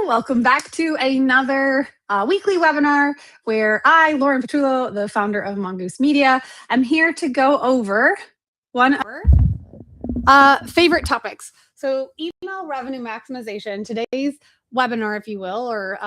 Welcome back to another weekly webinar where I, Lauren Petullo, the founder of Mongoose Media, am here to go over one of our favorite topics. So email revenue maximization, today's webinar, if you will, or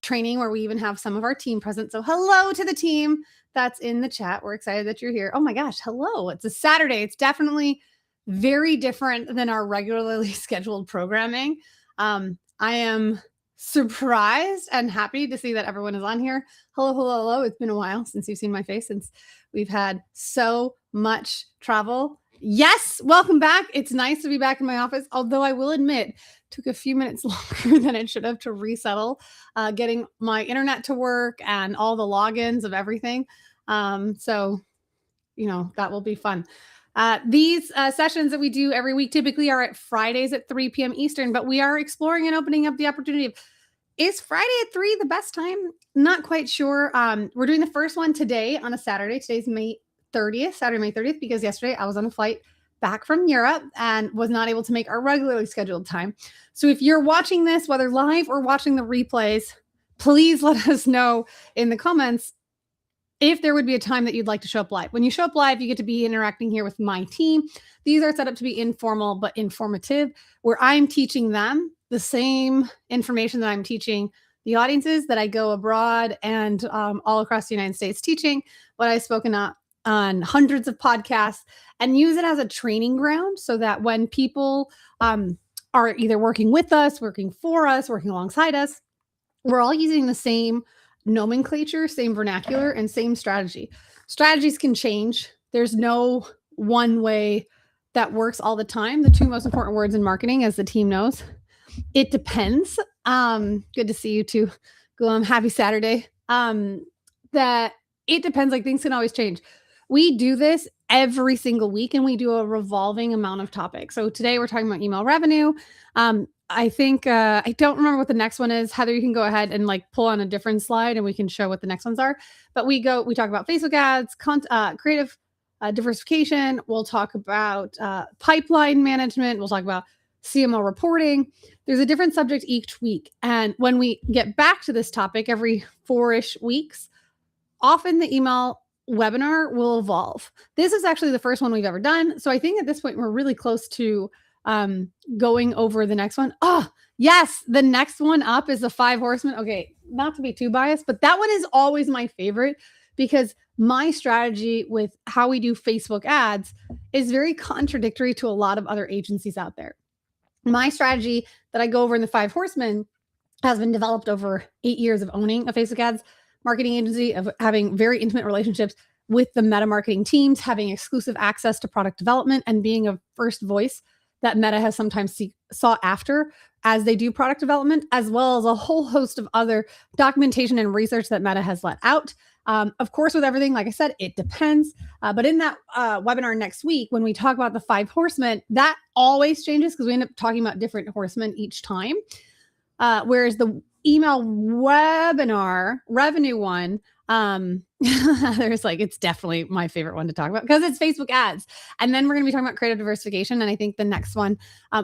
training where we even have some of our team present. So hello to the team that's in the chat. We're excited that you're here. Oh my gosh, hello. It's a Saturday. It's definitely very different than our regularly scheduled programming. I am surprised and happy to see that everyone is on here. Hello, hello, hello. It's been a while since you've seen my face, since we've had so much travel. Yes, welcome back. It's nice to be back in my office, although I will admit, took a few minutes longer than it should have to resettle, getting my internet to work and all the logins of everything. So, that will be fun. These sessions that we do every week typically are at Fridays at 3 p.m. Eastern, but we are exploring and opening up the opportunity of, is Friday at 3 the best time? Not quite sure. We're doing the first one today on a Saturday. Today's Saturday, May 30th, because yesterday I was on a flight back from Europe and was not able to make our regularly scheduled time. So if you're watching this, whether live or watching the replays, please let us know in the comments if there would be a time that you'd like to show up live. When you show up live, you get to be interacting here with my team. These are set up to be informal but informative, where I'm teaching them the same information that I'm teaching the audiences that I go abroad and all across the United States teaching what I've spoken on hundreds of podcasts, and use it as a training ground so that when people are either working with us, working for us, working alongside us, we're all using the same nomenclature, same vernacular, and same strategy. Strategies can change. There's no one way that works all the time. The two most important words in marketing, as the team knows, it depends. Good to see you too, Gulam. Happy Saturday. That it depends. Like, things can always change. We do this every single week, and we do a revolving amount of topics. So today we're talking about email revenue. I think, I don't remember what the next one is. Heather, you can go ahead and pull on a different slide and we can show what the next ones are. But we talk about Facebook ads, creative diversification. We'll talk about pipeline management. We'll talk about CMO reporting. There's a different subject each week. And when we get back to this topic every 4-ish weeks, often the email webinar will evolve. This is actually the first one we've ever done. So I think at this point, we're really close to going over the next one. Oh, yes. The next one up is the 5 horsemen. Okay. Not to be too biased, but that one is always my favorite, because my strategy with how we do Facebook ads is very contradictory to a lot of other agencies out there. My strategy that I go over in the 5 horsemen has been developed over 8 years of owning a Facebook ads marketing agency, of having very intimate relationships with the Meta marketing teams, having exclusive access to product development, and being a first voice that Meta has sometimes sought after as they do product development, as well as a whole host of other documentation and research that Meta has let out. Of course, with everything, like I said, it depends. But in that webinar next week, when we talk about the 5 horsemen, that always changes because we end up talking about different horsemen each time. Whereas the email webinar revenue one, there's it's definitely my favorite one to talk about because it's Facebook ads. And then we're going to be talking about creative diversification. And I think the next one,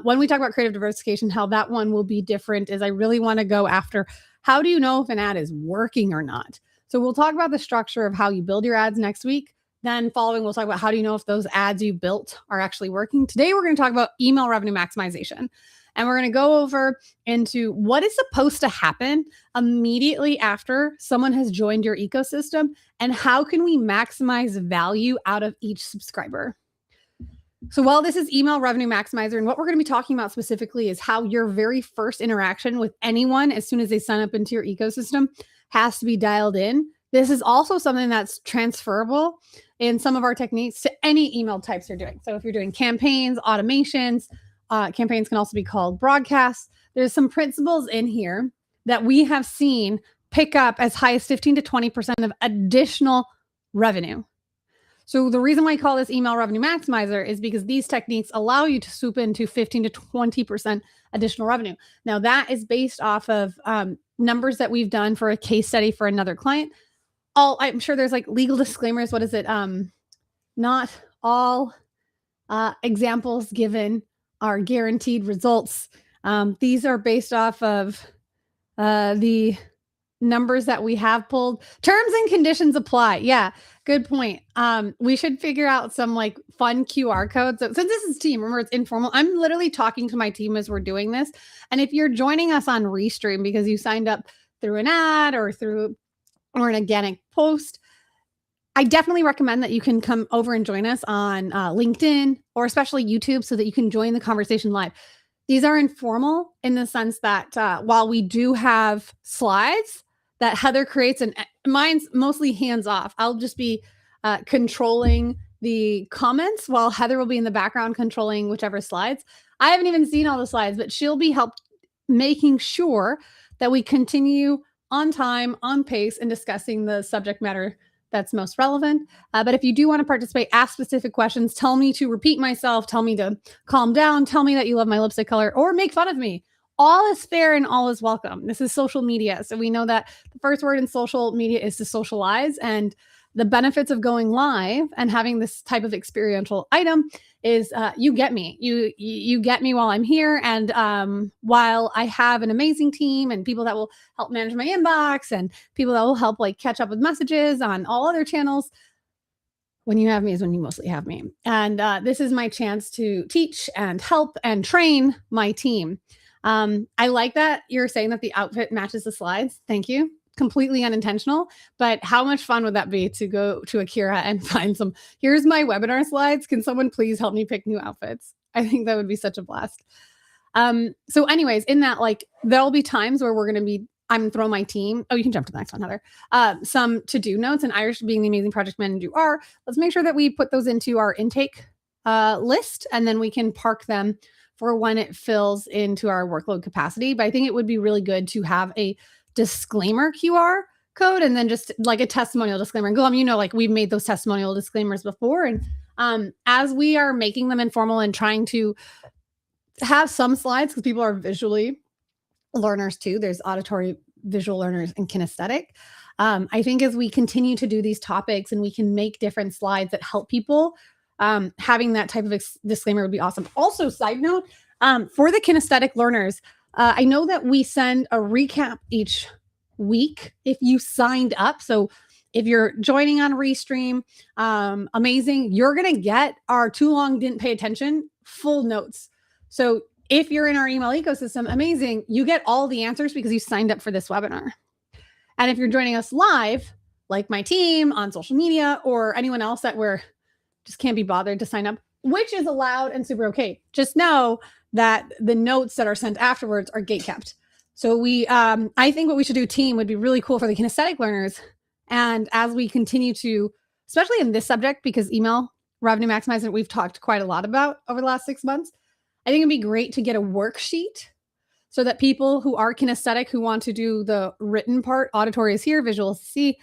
when we talk about creative diversification, how that one will be different is I really want to go after, how do you know if an ad is working or not? So we'll talk about the structure of how you build your ads next week. Then following, we'll talk about how do you know if those ads you built are actually working. Today, we're going to talk about email revenue maximization. And we're going to go over into what is supposed to happen immediately after someone has joined your ecosystem, and how can we maximize value out of each subscriber. So while this is email revenue maximizer, and what we're going to be talking about specifically is how your very first interaction with anyone as soon as they sign up into your ecosystem has to be dialed in. This is also something that's transferable in some of our techniques to any email types you're doing. So if you're doing campaigns, automations, campaigns can also be called broadcasts. There's some principles in here that we have seen pick up as high as 15 to 20% of additional revenue. So the reason why I call this email revenue maximizer is because these techniques allow you to swoop into 15 to 20% additional revenue. Now that is based off of numbers that we've done for a case study for another client. I'm sure there's legal disclaimers. What is it? Not all examples given are guaranteed results. These are based off of The numbers that we have pulled, terms and conditions apply. Yeah, good point. We should figure out some like fun QR codes. So, since this is team, remember it's informal. I'm literally talking to my team as we're doing this. And if you're joining us on Restream because you signed up through an ad or an organic post, I definitely recommend that you can come over and join us on LinkedIn or especially YouTube so that you can join the conversation live. These are informal in the sense that while we do have slides that Heather creates, and mine's mostly hands off, I'll just be controlling the comments while Heather will be in the background controlling whichever slides. I haven't even seen all the slides, but she'll be making sure that we continue on time, on pace, and discussing the subject matter that's most relevant. But if you do want to participate, ask specific questions, tell me to repeat myself, tell me to calm down, tell me that you love my lipstick color, or make fun of me. All is fair and all is welcome. This is social media. So we know that the first word in social media is to socialize. And the benefits of going live and having this type of experiential item is you get me. You get me while I'm here. And while I have an amazing team and people that will help manage my inbox and people that will help like catch up with messages on all other channels, when you have me is when you mostly have me. And this is my chance to teach and help and train my team. I like that you're saying that the outfit matches the slides. Thank you. Completely unintentional, but how much fun would that be to go to Akira and find some, here's my webinar slides. Can someone please help me pick new outfits? I think that would be such a blast. So anyways, in that, like, there'll be times where I'm throwing my team. Oh, you can jump to the next one, Heather. Some to-do notes, and Irish being the amazing project manager you are, let's make sure that we put those into our intake list, and then we can park them for when it fills into our workload capacity. But I think it would be really good to have a disclaimer QR code and then just like a testimonial disclaimer. And like we've made those testimonial disclaimers before. And as we are making them informal and trying to have some slides, because people are visually learners too, there's auditory, visual learners, and kinesthetic. I think as we continue to do these topics and we can make different slides that help people, having that type of disclaimer would be awesome. Also, side note, for the kinesthetic learners, I know that we send a recap each week if you signed up. So if you're joining on Restream, amazing. You're going to get our too long didn't pay attention full notes. So if you're in our email ecosystem, amazing. You get all the answers because you signed up for this webinar. And if you're joining us live, like my team on social media or anyone else that we're just can't be bothered to sign up, which is allowed and super okay, just know that the notes that are sent afterwards are gate kept. So I think what we should do, team, would be really cool for the kinesthetic learners. And as we continue to, especially in this subject, because email revenue maximizing, we've talked quite a lot about over the last 6 months, I think it'd be great to get a worksheet so that people who are kinesthetic, who want to do the written part, auditory is here, visual is see,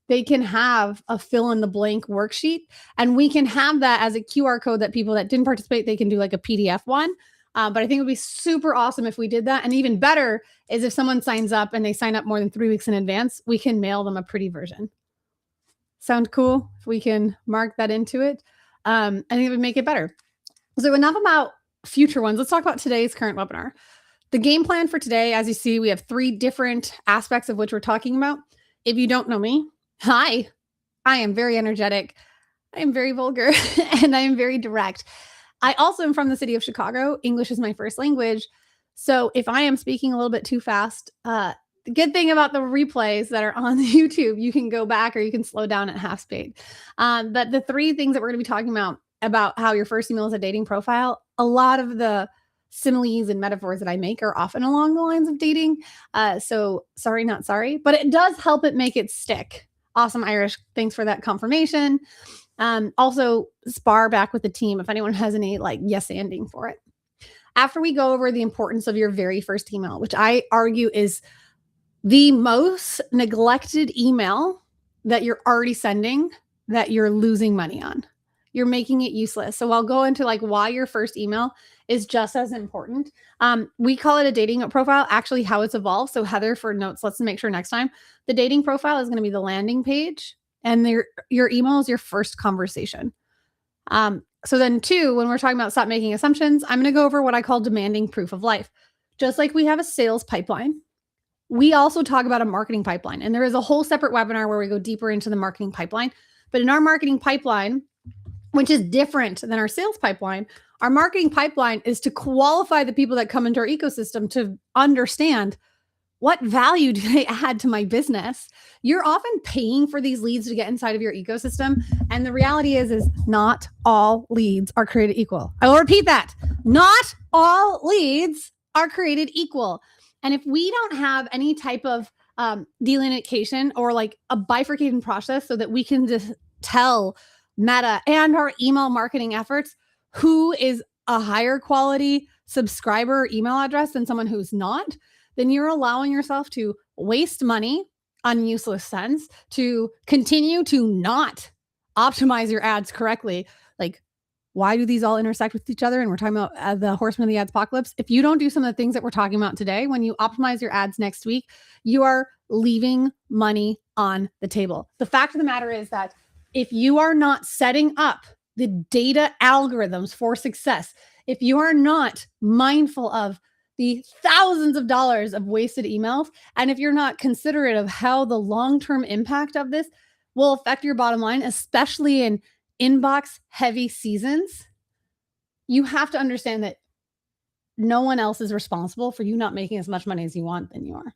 they can have a fill in the blank worksheet, and we can have that as a QR code that people that didn't participate, they can do like a PDF one. But I think it would be super awesome if we did that. And even better is if someone signs up and they sign up more than 3 weeks in advance, we can mail them a pretty version. Sound cool? If we can mark that into it, I think it would make it better. So enough about future ones. Let's talk about today's current webinar. The game plan for today, as you see, we have 3 different aspects of which we're talking about. If you don't know me, hi, I am very energetic. I am very vulgar and I am very direct. I also am from the city of Chicago. English is my first language. So if I am speaking a little bit too fast, the good thing about the replays that are on YouTube, you can go back or you can slow down at half speed. But the 3 things that we're going to be talking about how your first email is a dating profile, a lot of the similes and metaphors that I make are often along the lines of dating. So sorry, not sorry, but it does help it make it stick. Awesome, Irish. Thanks for that confirmation. Also spar back with the team if anyone has any like yes anding for it. After we go over the importance of your very first email, which I argue is the most neglected email that you're already sending, that you're losing money on. You're making it useless. So I'll go into like why your first email is just as important. We call it a dating profile, actually how it's evolved. So Heather, for notes, let's make sure next time the dating profile is going to be the landing page and your email is your first conversation. So then 2, when we're talking about stop making assumptions, I'm going to go over what I call demanding proof of life. Just like we have a sales pipeline, we also talk about a marketing pipeline. And there is a whole separate webinar where we go deeper into the marketing pipeline. But in our marketing pipeline, which is different than our sales pipeline, our marketing pipeline is to qualify the people that come into our ecosystem to understand what value do they add to my business. You're often paying for these leads to get inside of your ecosystem. And the reality is not all leads are created equal. I will repeat that. Not all leads are created equal. And if we don't have any type of delineation or like a bifurcating process so that we can just tell Meta and our email marketing efforts who is a higher quality subscriber email address than someone who's not, then you're allowing yourself to waste money on useless cents, to continue to not optimize your ads correctly. Like, why do these all intersect with each other? And we're talking about the horsemen of the ads apocalypse. If you don't do some of the things that we're talking about today, when you optimize your ads next week, you are leaving money on the table. The fact of the matter is that if you are not setting up the data algorithms for success, if you are not mindful of the thousands of dollars of wasted emails, and if you're not considerate of how the long-term impact of this will affect your bottom line, especially in inbox heavy seasons, you have to understand that no one else is responsible for you not making as much money as you want than you are.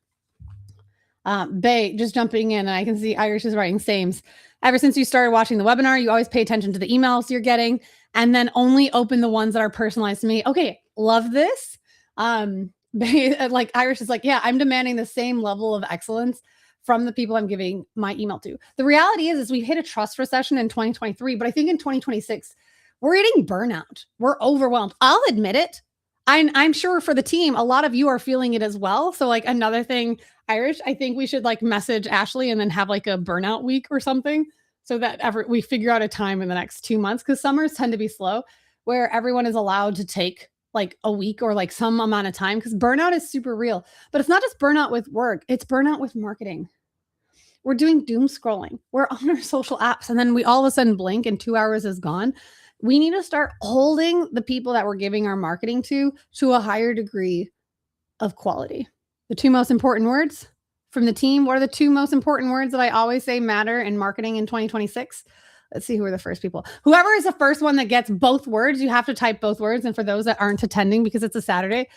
Bay, just jumping in, and I can see Irish is writing sames. Ever since you started watching the webinar, you always pay attention to the emails you're getting and then only open the ones that are personalized to me. Okay, love this. Like Irish is like, yeah, I'm demanding the same level of excellence from the people I'm giving my email to. The reality is we've hit a trust recession in 2023, but I think in 2026, we're hitting burnout. We're overwhelmed. I'll admit it. I'm sure for the team, a lot of you are feeling it as well. So like another thing, Irish, I think we should like message Ashley and then have like a burnout week or something so that we figure out a time in the next 2 months, because summers tend to be slow where everyone is allowed to take like a week or like some amount of time, because burnout is super real. But it's not just burnout with work, it's burnout with marketing. We're doing doom scrolling. We're on our social apps and then we all of a sudden blink and 2 hours is gone. We need to start holding the people that we're giving our marketing to a higher degree of quality. The two most important words from the team. What are the two most important words that I always say matter in marketing in 2026? Let's see who are the first people. Whoever is the first one that gets both words, you have to type both words. And for those that aren't attending because it's a Saturday,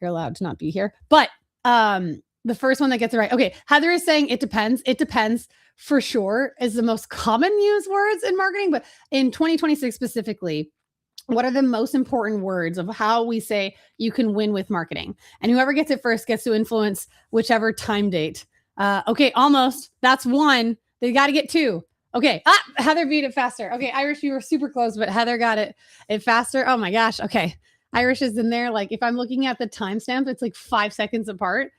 you're allowed to not be here. But the first one that gets it right. Okay, Heather is saying it depends. It depends for sure is the most common used words in marketing. But in 2026 specifically, what are the most important words of how we say you can win with marketing? And whoever gets it first gets to influence whichever time date. Okay, almost. That's one. They got to get two. Okay. Heather beat it faster. Okay, Irish, you were super close, but Heather got it faster. Oh my gosh. Okay. Irish is in there. Like if I'm looking at the timestamp, it's like 5 seconds apart.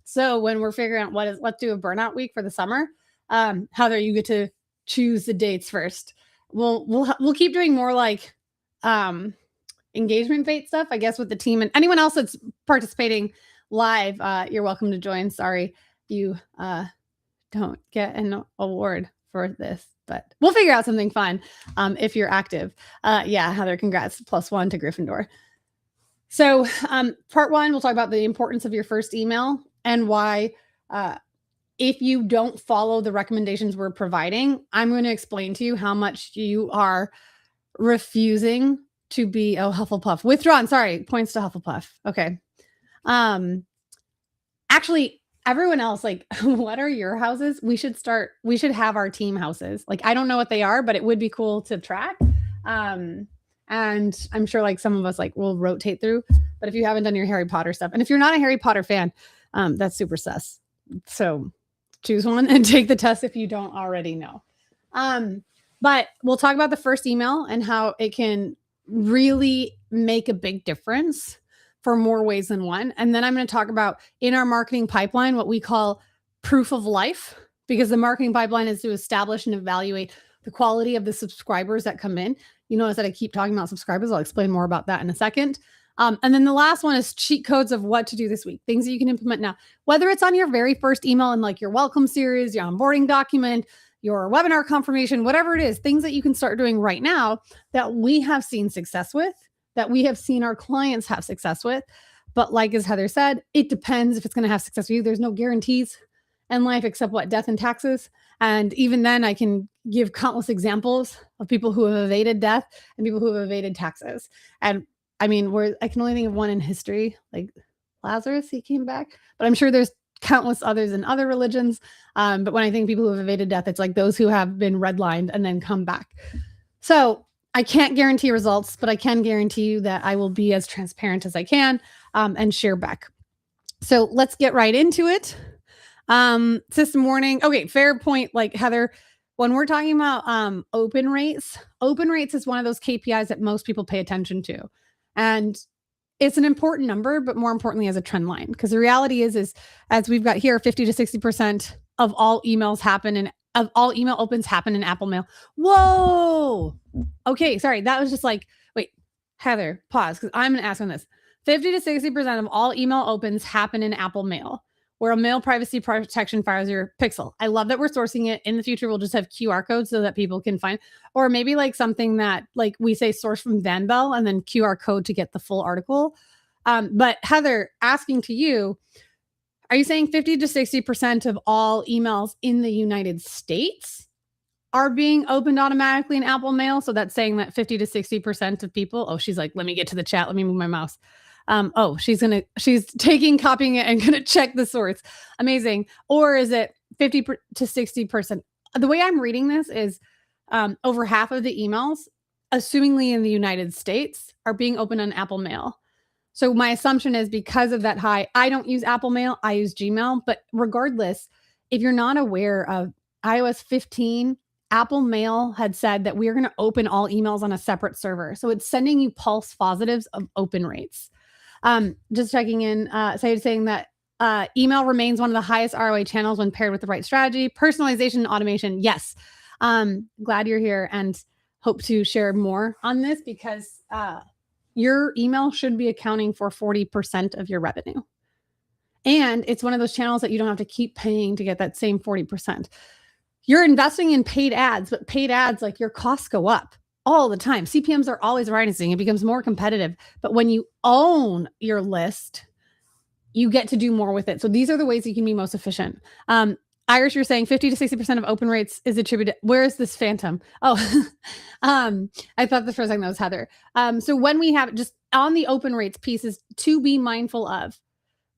So when we're figuring out let's do a burnout week for the summer, Heather, you get to choose the dates first. We'll keep doing more like engagement based stuff, I guess, with the team, and anyone else that's participating live. You're welcome to join. Sorry, you don't get an award for this, but we'll figure out something fun if you're active. Yeah, Heather, congrats. +1 to Gryffindor. So part one, we'll talk about the importance of your first email and why if you don't follow the recommendations we're providing, I'm going to explain to you how much you are refusing to be Hufflepuff. Withdrawn, sorry, points to Hufflepuff. Okay. Actually, everyone else, like, what are your houses? We should have our team houses. Like, I don't know what they are, but it would be cool to track. And I'm sure like some of us like will rotate through, but if you haven't done your Harry Potter stuff, and if you're not a Harry Potter fan, that's super sus. So choose one and take the test if you don't already know. But we'll talk about the first email and how it can really make a big difference for more ways than one. And then I'm going to talk about in our marketing pipeline, what we call proof of life, because the marketing pipeline is to establish and evaluate the quality of the subscribers that come in. You notice that I keep talking about subscribers. I'll explain more about that in a second. And then the last one is cheat codes of what to do this week, things that you can implement now, whether it's on your very first email in like your welcome series, your onboarding document, your webinar confirmation, whatever it is, things that you can start doing right now that we have seen success with, that we have seen our clients have success with, But like as Heather said, it depends if it's going to have success for you. There's no guarantees in life except what? Death and taxes. And even then, I can give countless examples of people who have evaded death and people who have evaded taxes. And I mean, I can only think of one in history, like Lazarus, he came back, but I'm sure there's countless others in other religions. But when I think of people who have evaded death, it's like those who have been redlined and then come back. So I can't guarantee results, but I can guarantee you that I will be as transparent as I can and share back. So let's get right into it. System warning. Okay, fair point. Like Heather, when we're talking about open rates is one of those KPIs that most people pay attention to. And it's an important number, but more importantly as a trend line. Because the reality is as we've got here, 50 to 60% of all emails of all email opens happen in Apple Mail. Whoa. Okay, sorry. That was just like, wait, Heather, pause, because I'm going to ask on this. 50 to 60% of all email opens happen in Apple Mail, where a mail privacy protection fires your pixel. I love that we're sourcing it. In the future, we'll just have QR codes so that people can find, or maybe like something that like we say source from Van Bell and then QR code to get the full article. But Heather, asking to you, are you saying 50 to 60% of all emails in the United States are being opened automatically in Apple Mail? So that's saying that 50 to 60% of people, oh, she's like, let me get to the chat. Let me move my mouse. She's copying it and gonna check the source. Amazing. Or is it 50 to 60%? The way I'm reading this is over half of the emails, assumingly in the United States, are being opened on Apple Mail. So my assumption is because of that high, I don't use Apple Mail, I use Gmail. But regardless, if you're not aware of iOS 15, Apple Mail had said that we're going to open all emails on a separate server. So it's sending you false positives of open rates. Just checking in, saying that email remains one of the highest ROI channels when paired with the right strategy. Personalization and automation, yes. Glad you're here and hope to share more on this because your email should be accounting for 40% of your revenue. And it's one of those channels that you don't have to keep paying to get that same 40%. You're investing in paid ads, but paid ads, like your costs go up all the time. CPMs are always rising. It becomes more competitive. But when you own your list, you get to do more with it. So these are the ways you can be most efficient. Irish, you're saying 50 to 60% of open rates is attributed. Where is this phantom? Oh, I thought the first thing that was Heather. So when we have just on the open rates pieces to be mindful of,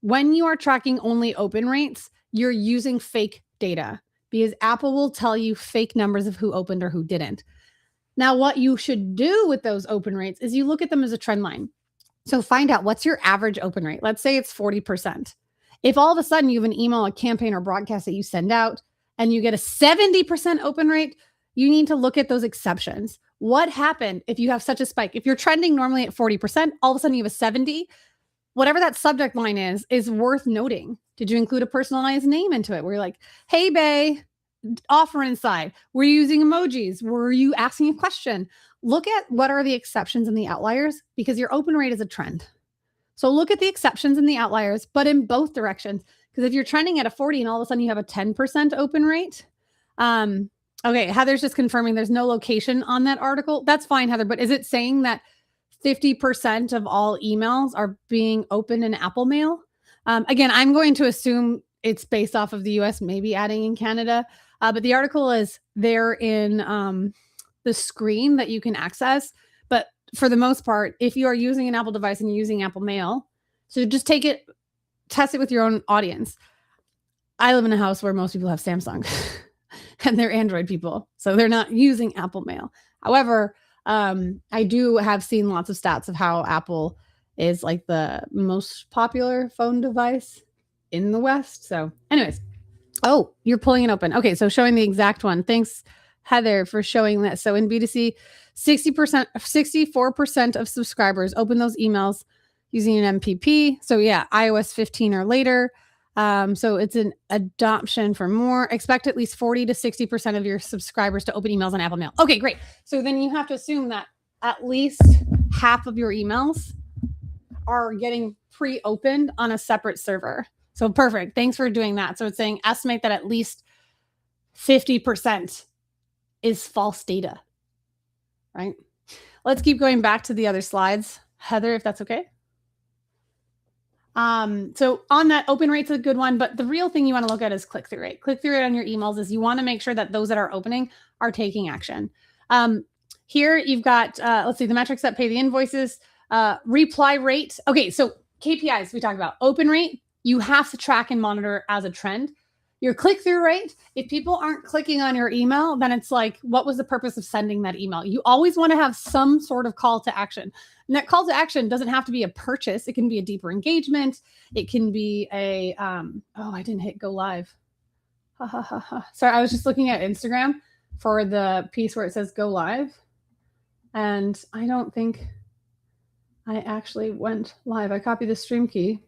when you are tracking only open rates, you're using fake data because Apple will tell you fake numbers of who opened or who didn't. Now, what you should do with those open rates is you look at them as a trend line. So find out what's your average open rate. Let's say it's 40%. If all of a sudden you have an email, a campaign, or broadcast that you send out and you get a 70% open rate, you need to look at those exceptions. What happened if you have such a spike? If you're trending normally at 40%, all of a sudden you have a 70, whatever that subject line is worth noting. Did you include a personalized name into it? Where you're like, hey, bae, offer inside. Were you using emojis? Were you asking a question? Look at what are the exceptions and the outliers because your open rate is a trend. So look at the exceptions and the outliers, but in both directions. Because if you're trending at a 40 and all of a sudden you have a 10% open rate. Okay, Heather's just confirming there's no location on that article. That's fine, Heather, but is it saying that 50% of all emails are being opened in Apple Mail? Again, I'm going to assume it's based off of the US, maybe adding in Canada. But the article is there in the screen that you can access. But for the most part, if you are using an Apple device and you're using Apple Mail, so just take it, test it with your own audience. I live in a house where most people have Samsung and they're Android people. So they're not using Apple Mail. However, I do have seen lots of stats of how Apple is like the most popular phone device in the West. So anyways, oh, you're pulling it open. Okay, so showing the exact one. Thanks, Heather, for showing that. So in B2C, 64% of subscribers open those emails using an MPP. So yeah, iOS 15 or later. So it's an adoption for more. Expect at least 40 to 60% of your subscribers to open emails on Apple Mail. Okay, great. So then you have to assume that at least half of your emails are getting pre-opened on a separate server. So perfect. Thanks for doing that. So it's saying estimate that at least 50% is false data, right? Let's keep going back to the other slides. Heather, if that's okay. So on that, open rate's a good one, but the real thing you want to look at is click-through rate. Click-through rate on your emails is you want to make sure that those that are opening are taking action. Here you've got, let's see, the metrics that pay the invoices, reply rate. Okay, so KPIs we talked about. Open rate, you have to track and monitor as a trend. Your click-through rate, if people aren't clicking on your email, then it's like, what was the purpose of sending that email? You always want to have some sort of call to action. And that call to action doesn't have to be a purchase. It can be a deeper engagement. It can be a, oh, I didn't hit go live. Sorry, I was just looking at Instagram for the piece where it says go live. And I don't think I actually went live. I copied the stream key.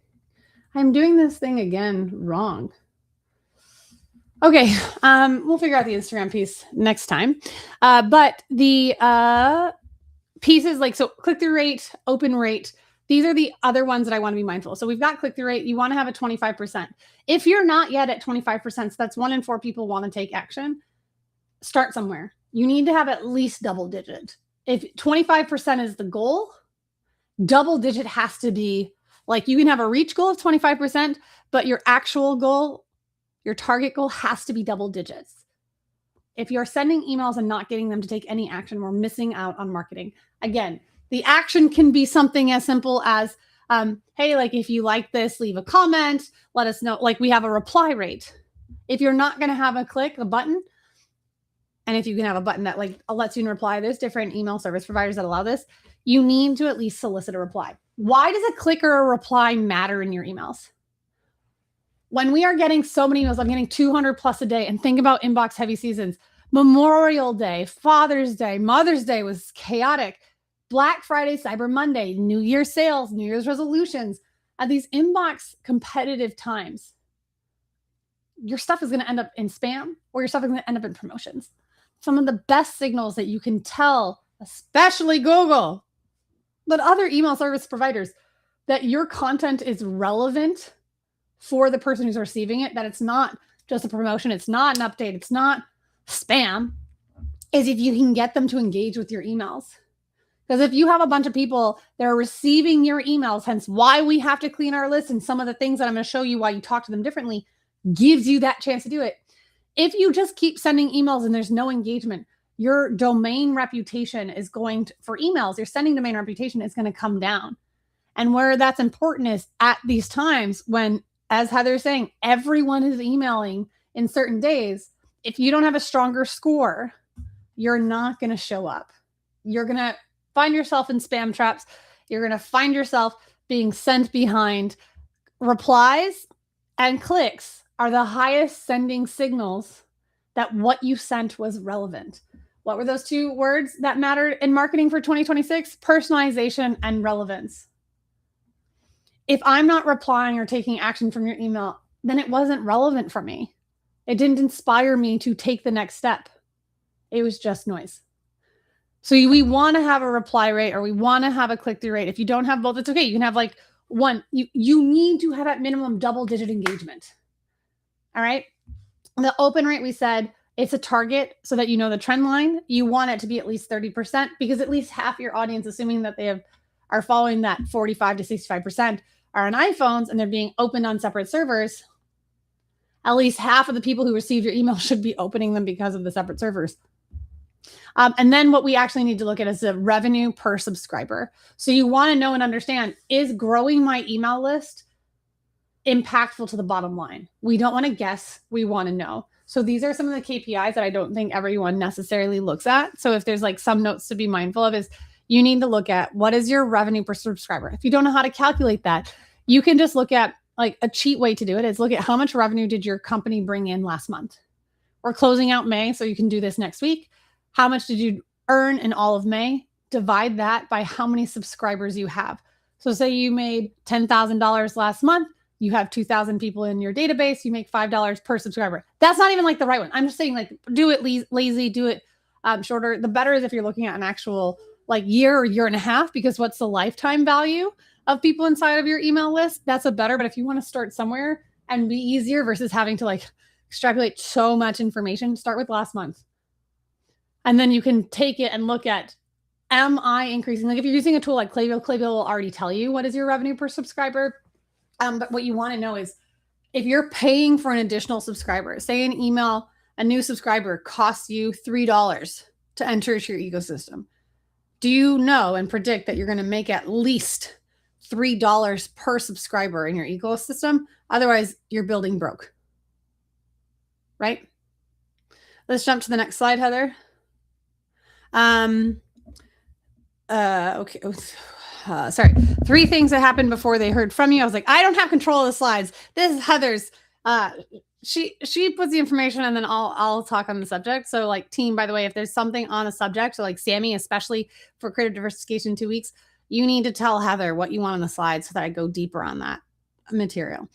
I'm doing this thing again wrong. Okay, we'll figure out the Instagram piece next time. But the pieces like, so click-through rate, open rate, these are the other ones that I want to be mindful. So we've got click-through rate. You want to have a 25%. If you're not yet at 25%, so that's 1 in 4 people want to take action, start somewhere. You need to have at least double digit. If 25% is the goal, double digit has to be like, you can have a reach goal of 25%, but your actual goal, your target goal has to be double digits. If you're sending emails and not getting them to take any action, we're missing out on marketing. Again, the action can be something as simple as, hey, like if you like this, leave a comment, let us know. Like we have a reply rate. If you're not going to have a button, and if you can have a button that like lets you reply, there's different email service providers that allow this. You need to at least solicit a reply. Why does a click or a reply matter in your emails? When we are getting so many emails, I'm getting 200 plus a day, and think about inbox heavy seasons. Memorial Day, Father's Day, Mother's Day was chaotic. Black Friday, Cyber Monday, New Year's sales, New Year's resolutions. At these inbox competitive times, your stuff is going to end up in spam or your stuff is going to end up in promotions. Some of the best signals that you can tell, especially Google, but other email service providers, that your content is relevant for the person who's receiving it, that it's not just a promotion, it's not an update, it's not spam, is if you can get them to engage with your emails. Because if you have a bunch of people that are receiving your emails, hence why we have to clean our list, and some of the things that I'm going to show you why you talk to them differently gives you that chance to do it. If you just keep sending emails and there's no engagement, your domain reputation is going to, for emails, your sending domain reputation is going to come down. And where that's important is at these times when, as Heather's saying, everyone is emailing in certain days. If you don't have a stronger score, you're not going to show up. You're going to find yourself in spam traps. You're going to find yourself being sent behind. Replies and clicks are the highest sending signals that what you sent was relevant. What were those 2 words that mattered in marketing for 2026? Personalization and relevance. If I'm not replying or taking action from your email, then it wasn't relevant for me. It didn't inspire me to take the next step. It was just noise. So we want to have a reply rate or we want to have a click-through rate. If you don't have both, it's okay. You can have like one. You need to have at minimum double-digit engagement. All right. The open rate, we said it's a target so that you know the trend line. You want it to be at least 30% because at least half your audience, assuming that they are following that 45 to 65%, are on iPhones and they're being opened on separate servers. At least half of the people who receive your email should be opening them because of the separate servers. And then what we actually need to look at is the revenue per subscriber. So you want to know and understand, is growing my email list impactful to the bottom line? We don't want to guess. We want to know. So these are some of the KPIs that I don't think everyone necessarily looks at. So if there's like some notes to be mindful of, is you need to look at what is your revenue per subscriber. If you don't know how to calculate that, you can just look at, like, a cheat way to do it is look at how much revenue did your company bring in last month. We're closing out May, so you can do this next week. How much did you earn in all of May? Divide that by how many subscribers you have. So say you made $10,000 last month. You have 2,000 people in your database. You make $5 per subscriber. That's not even like the right one. I'm just saying, like, do it lazy, do it shorter. The better is if you're looking at an actual like year or year and a half, because what's the lifetime value of people inside of your email list? That's a better. But if you want to start somewhere and be easier versus having to like extrapolate so much information, start with last month. And then you can take it and look at, am I increasing? Like if you're using a tool like Klaviyo, Klaviyo will already tell you what is your revenue per subscriber. But what you want to know is if you're paying for an additional subscriber, say an email, a new subscriber costs you $3 to enter into your ecosystem. Do you know and predict that you're going to make at least $3 per subscriber in your ecosystem? Otherwise, you're building broke. Right? Let's jump to the next slide, Heather. Okay. Sorry. 3 things that happened before they heard from you. I was like, I don't have control of the slides. This is Heather's. She puts the information and then I'll talk on the subject. So like team, by the way, if there's something on a subject, so like Sammy, especially for creative diversification 2 weeks, you need to tell Heather what you want on the slide so that I go deeper on that material.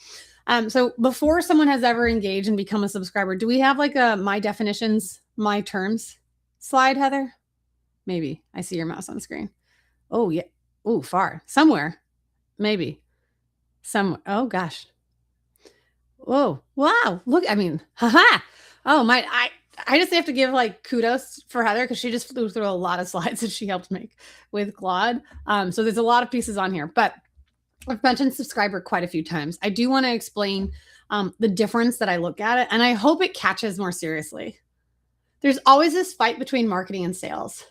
So before someone has ever engaged and become a subscriber, do we have like a my definitions, my terms slide, Heather? Maybe. I see your mouse on screen. Oh, yeah. Oh, far. Somewhere. Maybe. Somewhere. Oh, gosh. Whoa. Wow. Look, I mean, haha. Oh, I just have to give like kudos for Heather because she just flew through a lot of slides that she helped make with Claude. So there's a lot of pieces on here, but I've mentioned subscriber quite a few times. I do want to explain the difference that I look at it, and I hope it catches more seriously. There's always this fight between marketing and sales.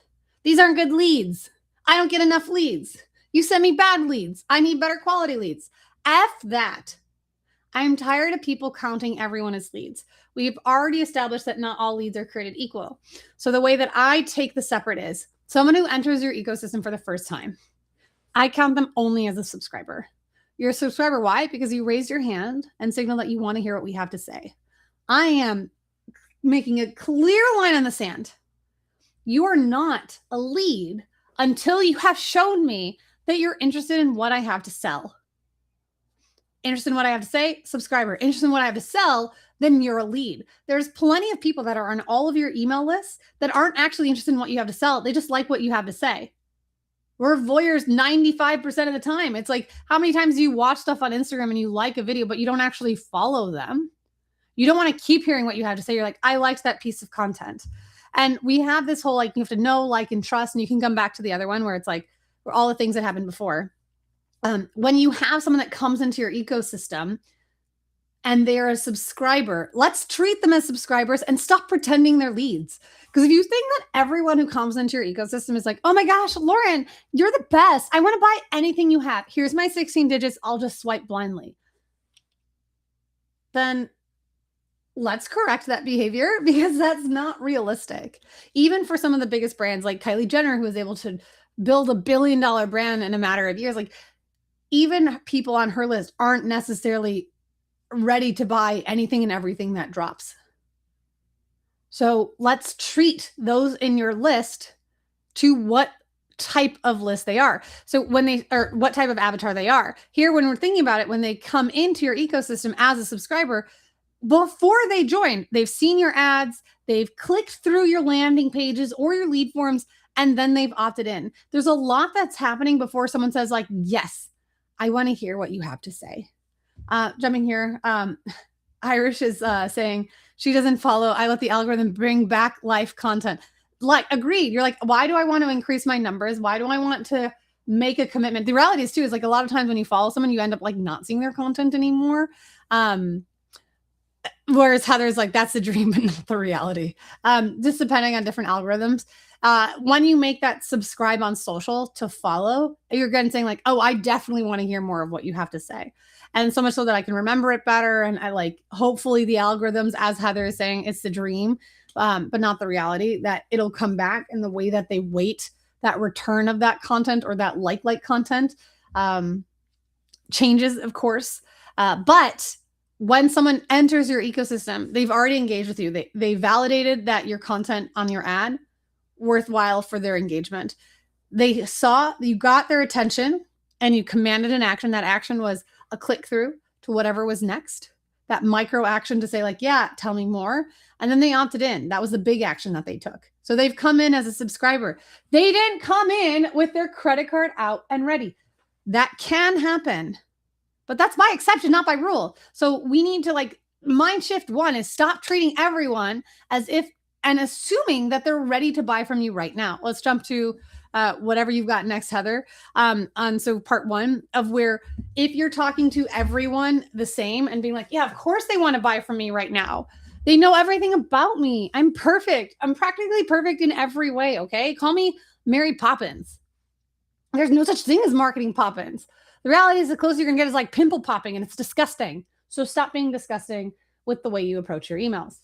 These aren't good leads. I don't get enough leads. You send me bad leads. I need better quality leads. F that. I'm tired of people counting everyone as leads. We've already established that not all leads are created equal. So the way that I take the separate is someone who enters your ecosystem for the first time. I count them only as a subscriber. You're a subscriber. Why? Because you raised your hand and signal that you want to hear what we have to say. I am making a clear line in the sand. You are not a lead until you have shown me that you're interested in what I have to sell. Interested in what I have to say, subscriber. Interested in what I have to sell, then you're a lead. There's plenty of people that are on all of your email lists that aren't actually interested in what you have to sell. They just like what you have to say. We're voyeurs 95% of the time. It's like, how many times do you watch stuff on Instagram and you like a video, but you don't actually follow them? You don't want to keep hearing what you have to say. You're like, I liked that piece of content. And we have this whole, like, you have to know, like, and trust. And you can come back to the other one where it's like, where all the things that happened before. When you have someone that comes into your ecosystem and they're a subscriber, let's treat them as subscribers and stop pretending they're leads. Because if you think that everyone who comes into your ecosystem is like, oh my gosh, Lauren, you're the best. I want to buy anything you have. Here's my 16 digits. I'll just swipe blindly. Then let's correct that behavior because that's not realistic. Even for some of the biggest brands like Kylie Jenner, who was able to build $1 billion brand in a matter of years, like even people on her list aren't necessarily ready to buy anything and everything that drops. So let's treat those in your list to what type of list they are. So when they, or what type of avatar they are. Here, when we're thinking about it, when they come into your ecosystem as a subscriber, before they join, they've seen your ads, they've clicked through your landing pages or your lead forms, and then they've opted in. There's a lot that's happening before someone says like, yes, I want to hear what you have to say. Jumping here, Irish is saying she doesn't follow. I let the algorithm bring back life content. Like, agreed. You're like, why do I want to increase my numbers? Why do I want to make a commitment? The reality is too, is like a lot of times when you follow someone, you end up like not seeing their content anymore. Whereas Heather's like, that's the dream, but not the reality. Just depending on different algorithms. When you make that subscribe on social to follow, you're again saying like, oh, I definitely want to hear more of what you have to say. And so much so that I can remember it better. And I like, hopefully the algorithms, as Heather is saying, it's the dream, but not the reality, that it'll come back in the way that they weight that return of that content or that like content changes, of course. But when someone enters your ecosystem, they've already engaged with you. They validated that your content on your ad worthwhile for their engagement. They saw you got their attention and you commanded an action. That action was a click through to whatever was next, that micro action to say like, yeah, tell me more. And then they opted in. That was the big action that they took. So they've come in as a subscriber. They didn't come in with their credit card out and ready. That can happen, but that's by exception, not by rule. So we need to like mind shift one is stop treating everyone as if and assuming that they're ready to buy from you right now. Let's jump to whatever you've got next, Heather. So part 1 of where if you're talking to everyone the same and being like, yeah, of course they want to buy from me right now. They know everything about me. I'm perfect. I'm practically perfect in every way. Okay. Call me Mary Poppins. There's no such thing as marketing Poppins. The reality is the closest you're going to get is like pimple popping, and it's disgusting. So stop being disgusting with the way you approach your emails.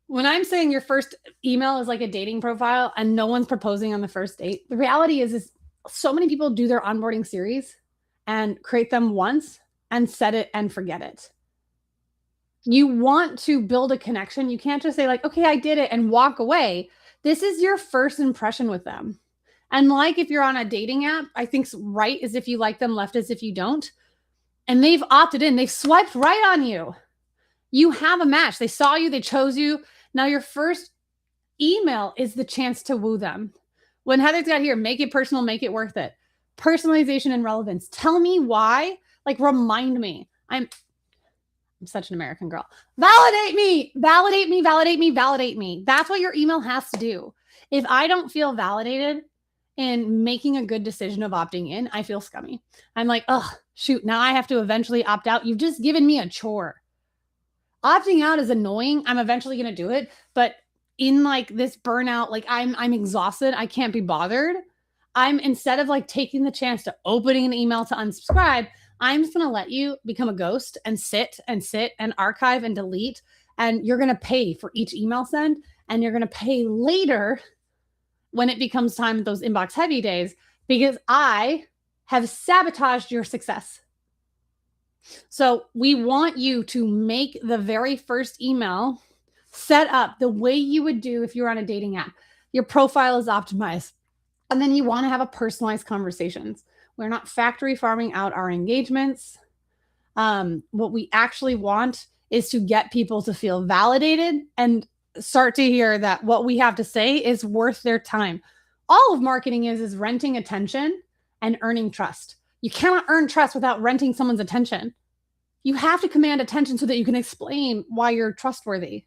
When I'm saying your first email is like a dating profile and no one's proposing on the first date, the reality is so many people do their onboarding series and create them once and set it and forget it. You want to build a connection. You can't just say like, okay, I did it and walk away. This is your first impression with them. And like if you're on a dating app, I think right is if you like them, left is if you don't. And they've opted in. They've swiped right on you. You have a match. They saw you. They chose you. Now your first email is the chance to woo them. When Heather's got here, make it personal, make it worth it. Personalization and relevance. Tell me why. Like remind me. I'm such an American girl. Validate me, validate me, validate me, validate me. That's what your email has to do. If I don't feel validated in making a good decision of opting in, I feel scummy. I'm like, oh, shoot, now I have to eventually opt out. You've just given me a chore. Opting out is annoying. I'm eventually going to do it. But in like this burnout, like I'm exhausted. I can't be bothered. I'm instead of like taking the chance to opening an email to unsubscribe, I'm just going to let you become a ghost and sit and archive and delete. And you're going to pay for each email send. And you're going to pay later when it becomes time those inbox heavy days, because I have sabotaged your success. So we want you to make the very first email set up the way you would do if you're on a dating app. Your profile is optimized. And then you want to have a personalized conversations. We're not factory farming out our engagements. What we actually want is to get people to feel validated and start to hear that what we have to say is worth their time. All of marketing is renting attention and earning trust. You cannot earn trust without renting someone's attention. You have to command attention so that you can explain why you're trustworthy.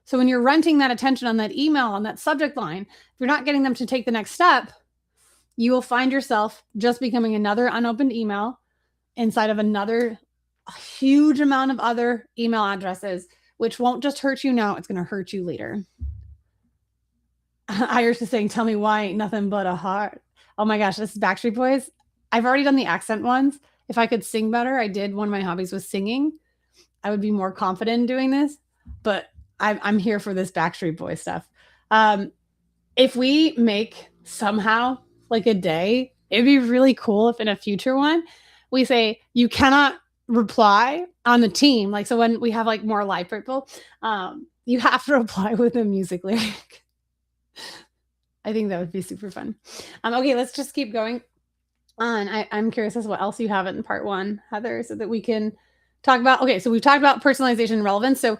So when you're renting that attention on that email, on that subject line, if you're not getting them to take the next step, you will find yourself just becoming another unopened email inside of another huge amount of other email addresses, which won't just hurt you now, it's going to hurt you later. Irish is saying, tell me why ain't nothing but a heart. Oh my gosh, this is Backstreet Boys. I've already done the accent ones. If I could sing better, I did. One of my hobbies was singing. I would be more confident in doing this, but I'm here for this Backstreet Boys stuff. If we make somehow like a day, it'd be really cool if in a future one, we say, you cannot reply on the team. Like, so when we have like more live people, you have to reply with a music lyric. I think that would be super fun. Okay, let's just keep going on. I'm curious as to what else you have in part 1, Heather, so that we can talk about, okay, so we've talked about personalization and relevance. So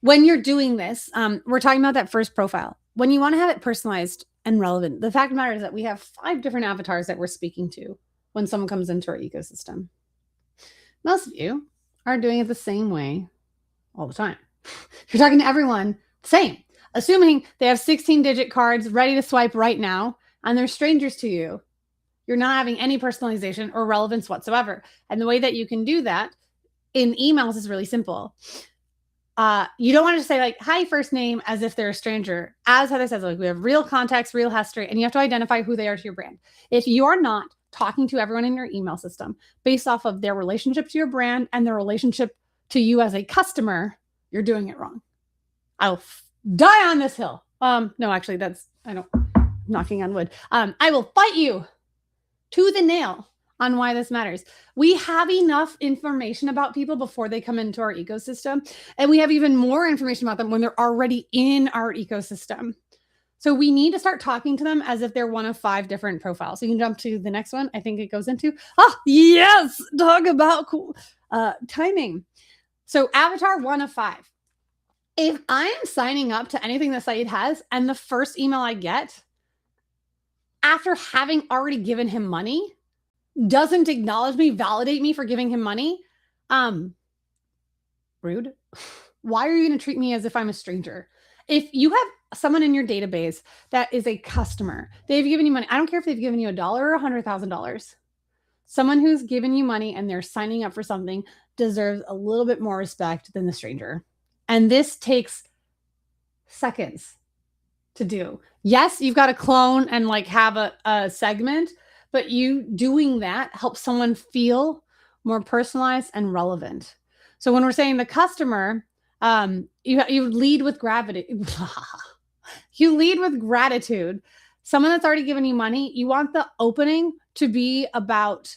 when you're doing this, we're talking about that first profile. When you want to have it personalized and relevant, the fact of the matter is that we have 5 different avatars that we're speaking to when someone comes into our ecosystem. Most of you are doing it the same way all the time. You're talking to everyone same, assuming they have 16-digit cards ready to swipe right now, and they're strangers to you. You're not having any personalization or relevance whatsoever. And the way that you can do that in emails is really simple. You don't want to say like, hi, first name, as if they're a stranger. As Heather says, like we have real context, real history, and you have to identify who they are to your brand. If you're not talking to everyone in your email system based off of their relationship to your brand and their relationship to you as a customer, you're doing it wrong. I'll die on this hill. No, actually, I'm knocking on wood. I will fight you to the nail on why this matters. We have enough information about people before they come into our ecosystem, and we have even more information about them when they're already in our ecosystem. So we need to start talking to them as if they're one of 5 different profiles. So you can jump to the next one. I think it goes into, yes, talk about cool timing. So avatar 1 of 5. If I am signing up to anything the site has and the first email I get after having already given him money doesn't acknowledge me, validate me for giving him money, rude. Why are you going to treat me as if I'm a stranger? If you have someone in your database that is a customer, they've given you money. I don't care if they've given you $1 or $100,000. Someone who's given you money and they're signing up for something deserves a little bit more respect than the stranger. And this takes seconds to do. Yes, you've got to clone and like have a segment, but you doing that helps someone feel more personalized and relevant. So when we're saying the customer, you lead with gravity. You lead with gratitude. Someone that's already given you money, you want the opening to be about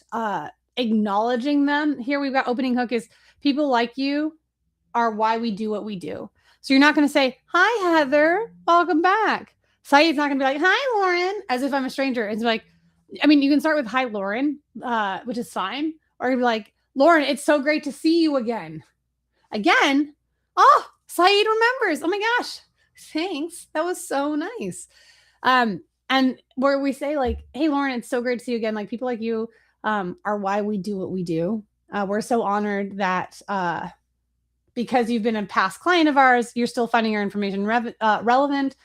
acknowledging them. Here we've got opening hook is people like you are why we do what we do. So you're not going to say, hi, Heather, welcome back. Saeed's not going to be like, hi, Lauren, as if I'm a stranger. It's like, I mean, you can start with hi, Lauren, which is fine. Or you'd be like, Lauren, it's so great to see you again. Again? Oh, Saeed remembers. Oh my gosh. Thanks. That was so nice. And where we say like, hey, Lauren, it's so great to see you again. Like people like you are why we do what we do. We're so honored that because you've been a past client of ours, you're still finding your information relevant.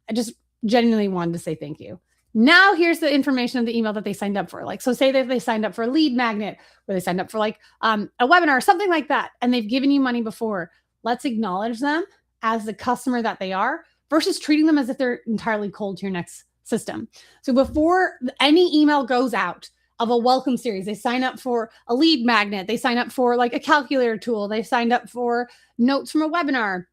I just genuinely wanted to say thank you. Now here's the information of the email that they signed up for. Like, so say that they signed up for a lead magnet or they signed up for like a webinar or something like that, and they've given you money before. Let's acknowledge them as the customer that they are versus treating them as if they're entirely cold to your next system. So before any email goes out of a welcome series, they sign up for a lead magnet, they sign up for like a calculator tool, they signed up for notes from a webinar.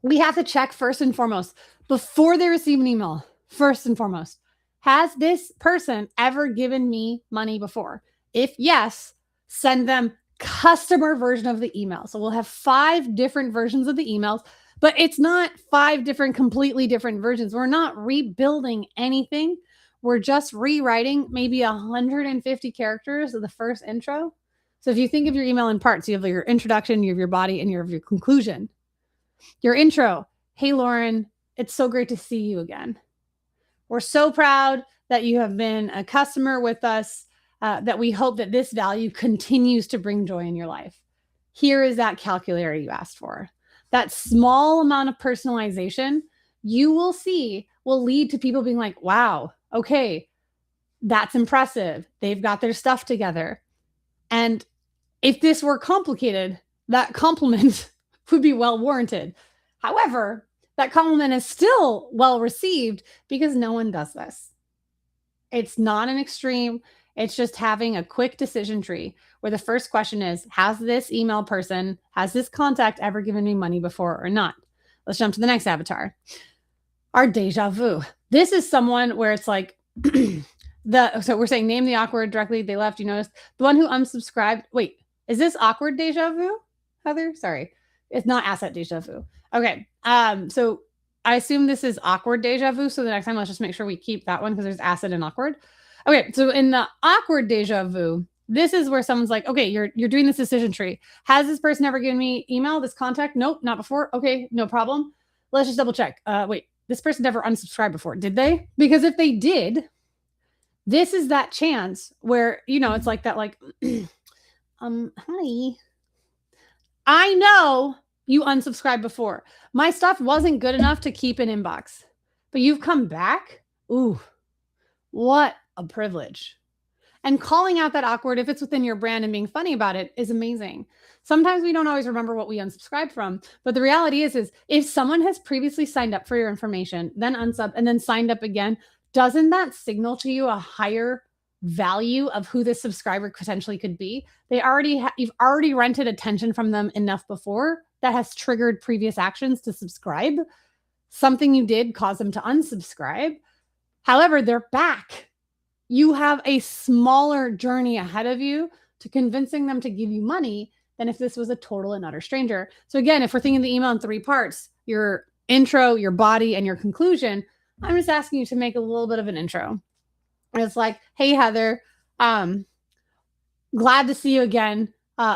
We have to check first and foremost before they receive an email, first and foremost, has this person ever given me money before? If yes, send them customer version of the email. So we'll have 5 different versions of the emails, but it's not 5 different, completely different versions. We're not rebuilding anything. We're just rewriting maybe 150 characters of the first intro. So if you think of your email in parts, you have your introduction, you have your body, and you have your conclusion. Your intro, hey, Lauren, it's so great to see you again. We're so proud that you have been a customer with us, that we hope that this value continues to bring joy in your life. Here is that calculator you asked for. That small amount of personalization you will see will lead to people being like, wow, okay, that's impressive. They've got their stuff together. And if this were complicated, that compliment would be well warranted. However, that compliment is still well received because no one does this. It's not an extreme. It's just having a quick decision tree where the first question is, has this email person, has this contact ever given me money before or not? Let's jump to the next avatar. Our deja vu. This is someone where it's like, so we're saying name the awkward directly. They left, you noticed. The one who unsubscribed. Wait, is this awkward deja vu, Heather? Sorry. It's not asset deja vu. Okay. So I assume this is awkward deja vu. So the next time, let's just make sure we keep that one because there's asset and awkward. Okay. So in the awkward deja vu, this is where someone's like, okay, you're doing this decision tree. Has this person ever given me email, this contact? Nope, not before. Okay, no problem. Let's just double check. Wait, this person never unsubscribed before, did they? Because if they did, this is that chance where, it's like that, like, hi, I know you unsubscribed before. My stuff wasn't good enough to keep in inbox, but you've come back. Ooh, what a privilege. And calling out that awkward, if it's within your brand and being funny about it, is amazing. Sometimes we don't always remember what we unsubscribed from, but the reality is if someone has previously signed up for your information, then unsub and then signed up again, doesn't that signal to you a higher value of who this subscriber potentially could be? You've already rented attention from them enough before that has triggered previous actions to subscribe. Something you did caused them to unsubscribe. However, they're back. You have a smaller journey ahead of you to convincing them to give you money than if this was a total and utter stranger. So again, if we're thinking the email in 3 parts, your intro, your body, and your conclusion, I'm just asking you to make a little bit of an intro. And it's like, hey, Heather, glad to see you again.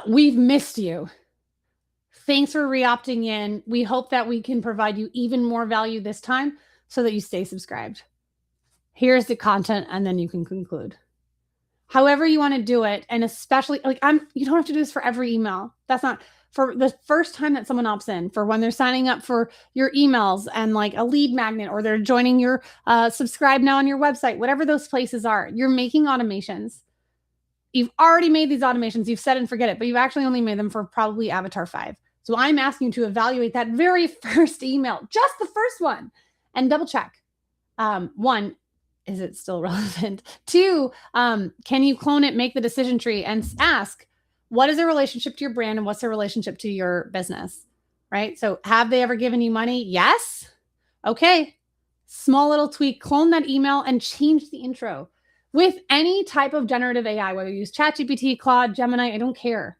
We've missed you. Thanks for re-opting in. We hope that we can provide you even more value this time so that you stay subscribed. Here's the content, and then you can conclude. However you want to do it, and especially, like, you don't have to do this for every email. That's not, for the first time that someone opts in, for when they're signing up for your emails and like a lead magnet, or they're joining your subscribe now on your website, whatever those places are, you're making automations. You've already made these automations. You've set and forget it, but you've actually only made them for probably Avatar 5. So I'm asking you to evaluate that very first email, just the first one, and double check. One, is it still relevant? Two, can you clone it, make the decision tree, and ask, what is their relationship to your brand and what's their relationship to your business, right? So have they ever given you money? Yes. Okay. Small little tweak, clone that email and change the intro. With any type of generative AI, whether you use ChatGPT, Claude, Gemini, I don't care.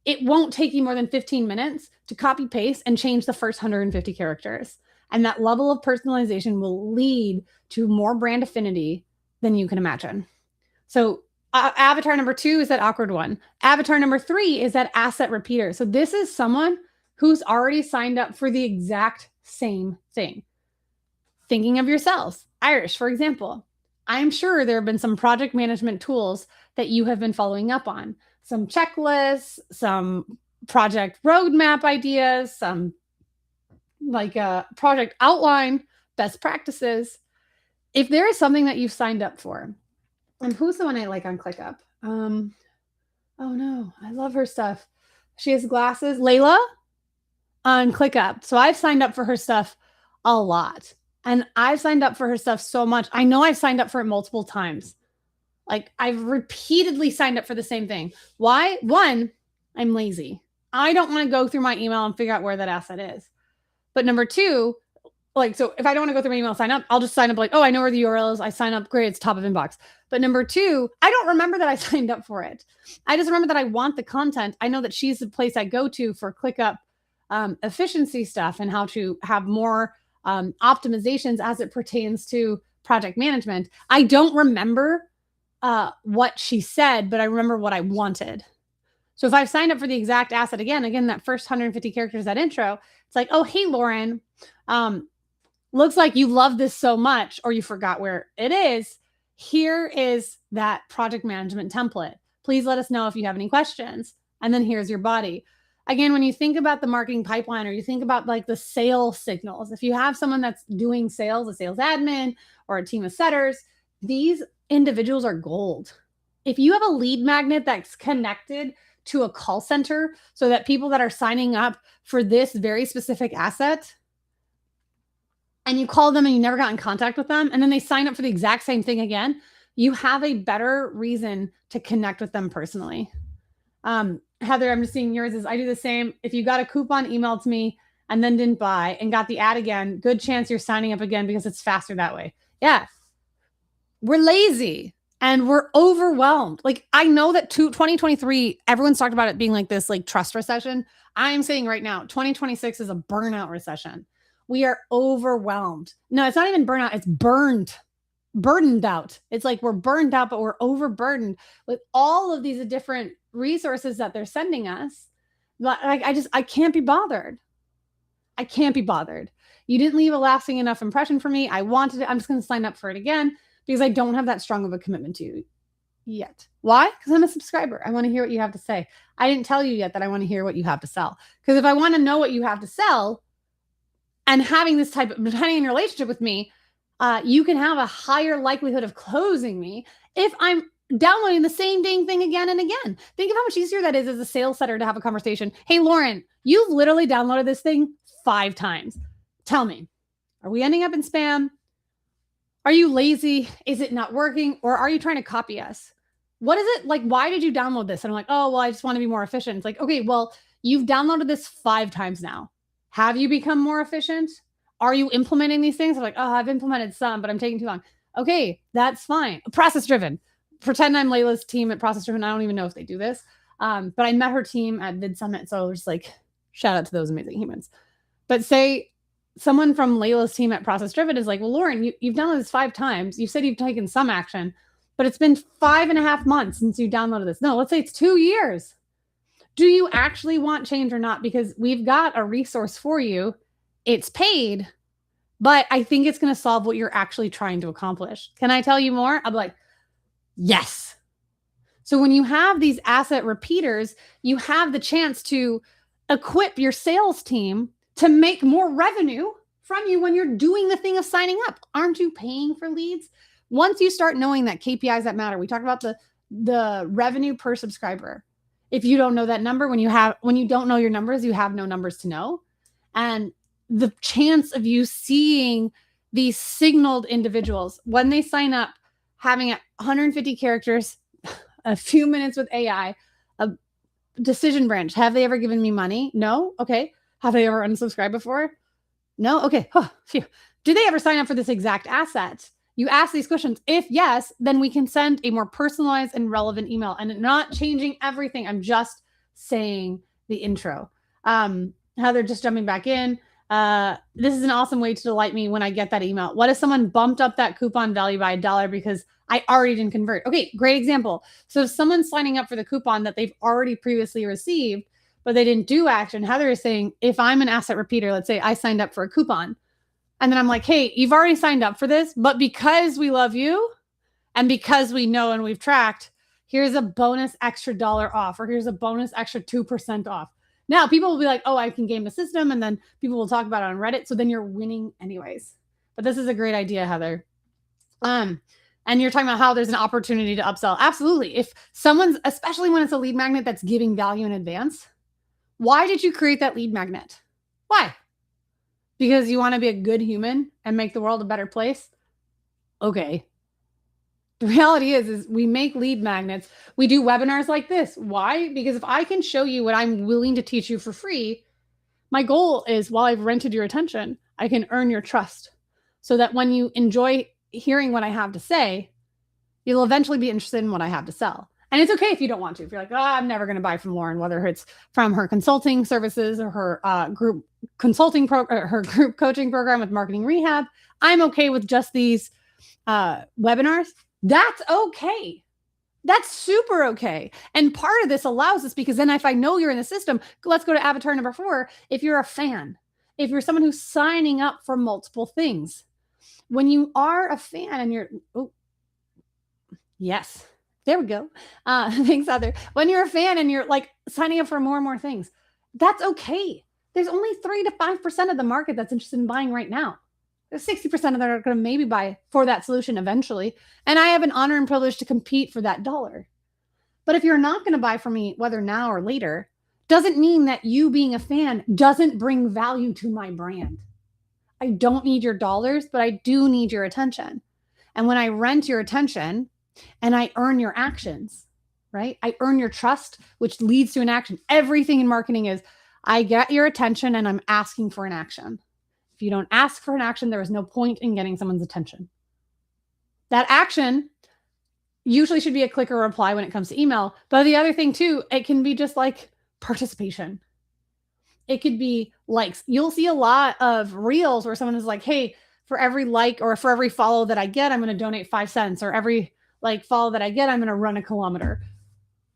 It won't take you more than 15 minutes to copy paste and change the first 150 characters. And that level of personalization will lead to more brand affinity than you can imagine. So avatar number 2 is that awkward one. Avatar number 3 is that asset repeater. So this is someone who's already signed up for the exact same thing. Thinking of yourselves, Irish, for example. I'm sure there have been some project management tools that you have been following up on, some checklists, some project roadmap ideas, some like a project outline, best practices. If there is something that you've signed up for, and who's the one I like on ClickUp? Oh no, I love her stuff. She has glasses, Layla on ClickUp. So I've signed up for her stuff a lot. And I've signed up for her stuff so much. I know I've signed up for it multiple times. Like I've repeatedly signed up for the same thing. Why? One, I'm lazy. I don't want to go through my email and figure out where that asset is. But number 2, like, so if I don't want to go through my email and sign up, I'll just sign up like, oh, I know where the URL is. I sign up. Great. It's top of inbox. But number 2, I don't remember that I signed up for it. I just remember that I want the content. I know that she's the place I go to for ClickUp efficiency stuff and how to have more optimizations as it pertains to project management. I don't remember what she said, but I remember what I wanted. So if I've signed up for the exact asset again, that first 150 characters, that intro, it's like, oh, hey, Lauren, looks like you love this so much, or you forgot where it is. Here is that project management template. Please let us know if you have any questions. And then here's your body. Again, when you think about the marketing pipeline, or you think about like the sales signals, if you have someone that's doing sales, a sales admin or a team of setters, these individuals are gold. If you have a lead magnet that's connected to a call center so that people that are signing up for this very specific asset, and you call them and you never got in contact with them, and then they sign up for the exact same thing again, you have a better reason to connect with them personally. Heather, I'm just seeing yours is I do the same. If you got a coupon emailed to me and then didn't buy and got the ad again, good chance you're signing up again because it's faster that way. Yeah. We're lazy and we're overwhelmed. Like I know that 2023, everyone's talked about it being like this, like trust recession. I'm saying right now, 2026 is a burnout recession. We are overwhelmed. No, it's not even burnout. It's burdened out. It's like we're burned out, but we're overburdened with all of these different resources that they're sending us. Like I can't be bothered. I can't be bothered. You didn't leave a lasting enough impression for me. I wanted it. I'm just going to sign up for it again because I don't have that strong of a commitment to you yet. Why? Because I'm a subscriber. I want to hear what you have to say. I didn't tell you yet that I want to hear what you have to sell. Because if I want to know what you have to sell and having this type of, depending on your relationship with me, you can have a higher likelihood of closing me if I'm downloading the same dang thing again and again. Think of how much easier that is as a sales setter to have a conversation. Hey, Lauren, you've literally downloaded this thing 5 times. Tell me, are we ending up in spam? Are you lazy? Is it not working? Or are you trying to copy us? What is it like? Why did you download this? And I'm like, oh, well, I just want to be more efficient. It's like, okay, well, you've downloaded this 5 times now. Have you become more efficient? Are you implementing these things? I'm like, oh, I've implemented some, but I'm taking too long. Okay, that's fine. Process driven. Pretend I'm Layla's team at Process Driven. I don't even know if they do this. But I met her team at Vid Summit. So I was just like, shout out to those amazing humans. But say someone from Layla's team at Process Driven is like, well, Lauren, you've done this 5 times. You said you've taken some action, but it's been 5.5 months since you downloaded this. No, let's say it's 2 years. Do you actually want change or not? Because we've got a resource for you. It's paid, but I think it's going to solve what you're actually trying to accomplish. Can I tell you more? I'm like, yes. So when you have these asset repeaters, you have the chance to equip your sales team to make more revenue from you when you're doing the thing of signing up. Aren't you paying for leads? Once you start knowing that KPIs that matter, we talked about the revenue per subscriber. If you don't know that number, when you don't know your numbers, you have no numbers to know. And the chance of you seeing these signaled individuals when they sign up, having 150 characters, a few minutes with AI, a decision branch. Have they ever given me money? No. Okay. Have they ever unsubscribed before? No. Okay. Oh, phew. Do they ever sign up for this exact asset? You ask these questions. If yes, then we can send a more personalized and relevant email, and not changing everything. I'm just saying the intro. Heather, just jumping back in. This is an awesome way to delight me when I get that email. What if someone bumped up that coupon value by $1 because I already didn't convert? Okay, great example. So if someone's signing up for the coupon that they've already previously received, but they didn't do action, Heather is saying, if I'm an asset repeater, let's say I signed up for a coupon, and then I'm like, hey, you've already signed up for this, but because we love you and because we know and we've tracked, here's a bonus extra $1 off, or here's a bonus extra 2% off. Now people will be like, oh, I can game the system, and then people will talk about it on Reddit. So then you're winning anyways. But this is a great idea, Heather. And you're talking about how there's an opportunity to upsell. Absolutely. If someone's, especially when it's a lead magnet that's giving value in advance, why did you create that lead magnet? Why? Because you want to be a good human and make the world a better place? Okay. The reality is we make lead magnets. We do webinars like this. Why? Because if I can show you what I'm willing to teach you for free, my goal is, while I've rented your attention, I can earn your trust, so that when you enjoy hearing what I have to say, you'll eventually be interested in what I have to sell. And it's okay if you don't want to. If you're like, oh, I'm never going to buy from Lauren, whether it's from her consulting services or her group consulting program, her group coaching program with Marketing Rehab, I'm okay with just these webinars. That's okay. That's super okay. And part of this allows us, because then if I know you're in the system, let's go to avatar number 4. If you're a fan, if you're someone who's signing up for multiple things, when you are a fan and you're, oh, yes, there we go. Thanks, Heather. When you're a fan and you're like signing up for more and more things, that's okay. There's only 3 to 5% of the market that's interested in buying right now. There's 60% of them are going to maybe buy for that solution eventually. And I have an honor and privilege to compete for that $1. But if you're not going to buy from me, whether now or later, doesn't mean that you being a fan doesn't bring value to my brand. I don't need your dollars, but I do need your attention. And when I rent your attention and I earn your actions, right? I earn your trust, which leads to an action. Everything in marketing is, I get your attention and I'm asking for an action. If you don't ask for an action, there is no point in getting someone's attention. That action usually should be a click or reply when it comes to email. But the other thing too, it can be just like participation. It could be likes. You'll see a lot of reels where someone is like, hey, for every like or for every follow that I get, I'm going to donate 5 cents, or every like follow that I get, I'm going to run a kilometer.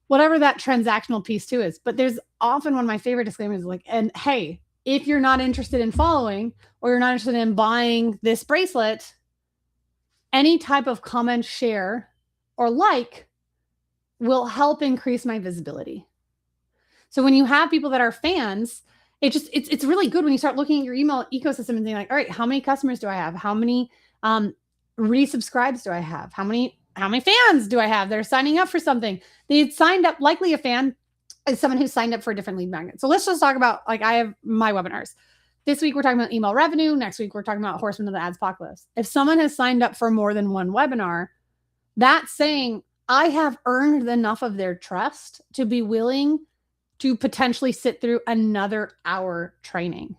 Whatever that transactional piece too is. But there's often one of my favorite disclaimers like, and hey, if you're not interested in following, or you're not interested in buying this bracelet, any type of comment, share, or like will help increase my visibility. So when you have people that are fans, it's really good when you start looking at your email ecosystem and saying like, all right, how many customers do I have? How many resubscribes do I have? How many fans do I have that are signing up for something? They signed up, likely a fan is someone who signed up for a different lead magnet. So let's just talk about, like, I have my webinars. This week, we're talking about email revenue. Next week, we're talking about Horsemen of the Ads Apocalypse. If someone has signed up for more than one webinar, that's saying I have earned enough of their trust to be willing to potentially sit through another hour training.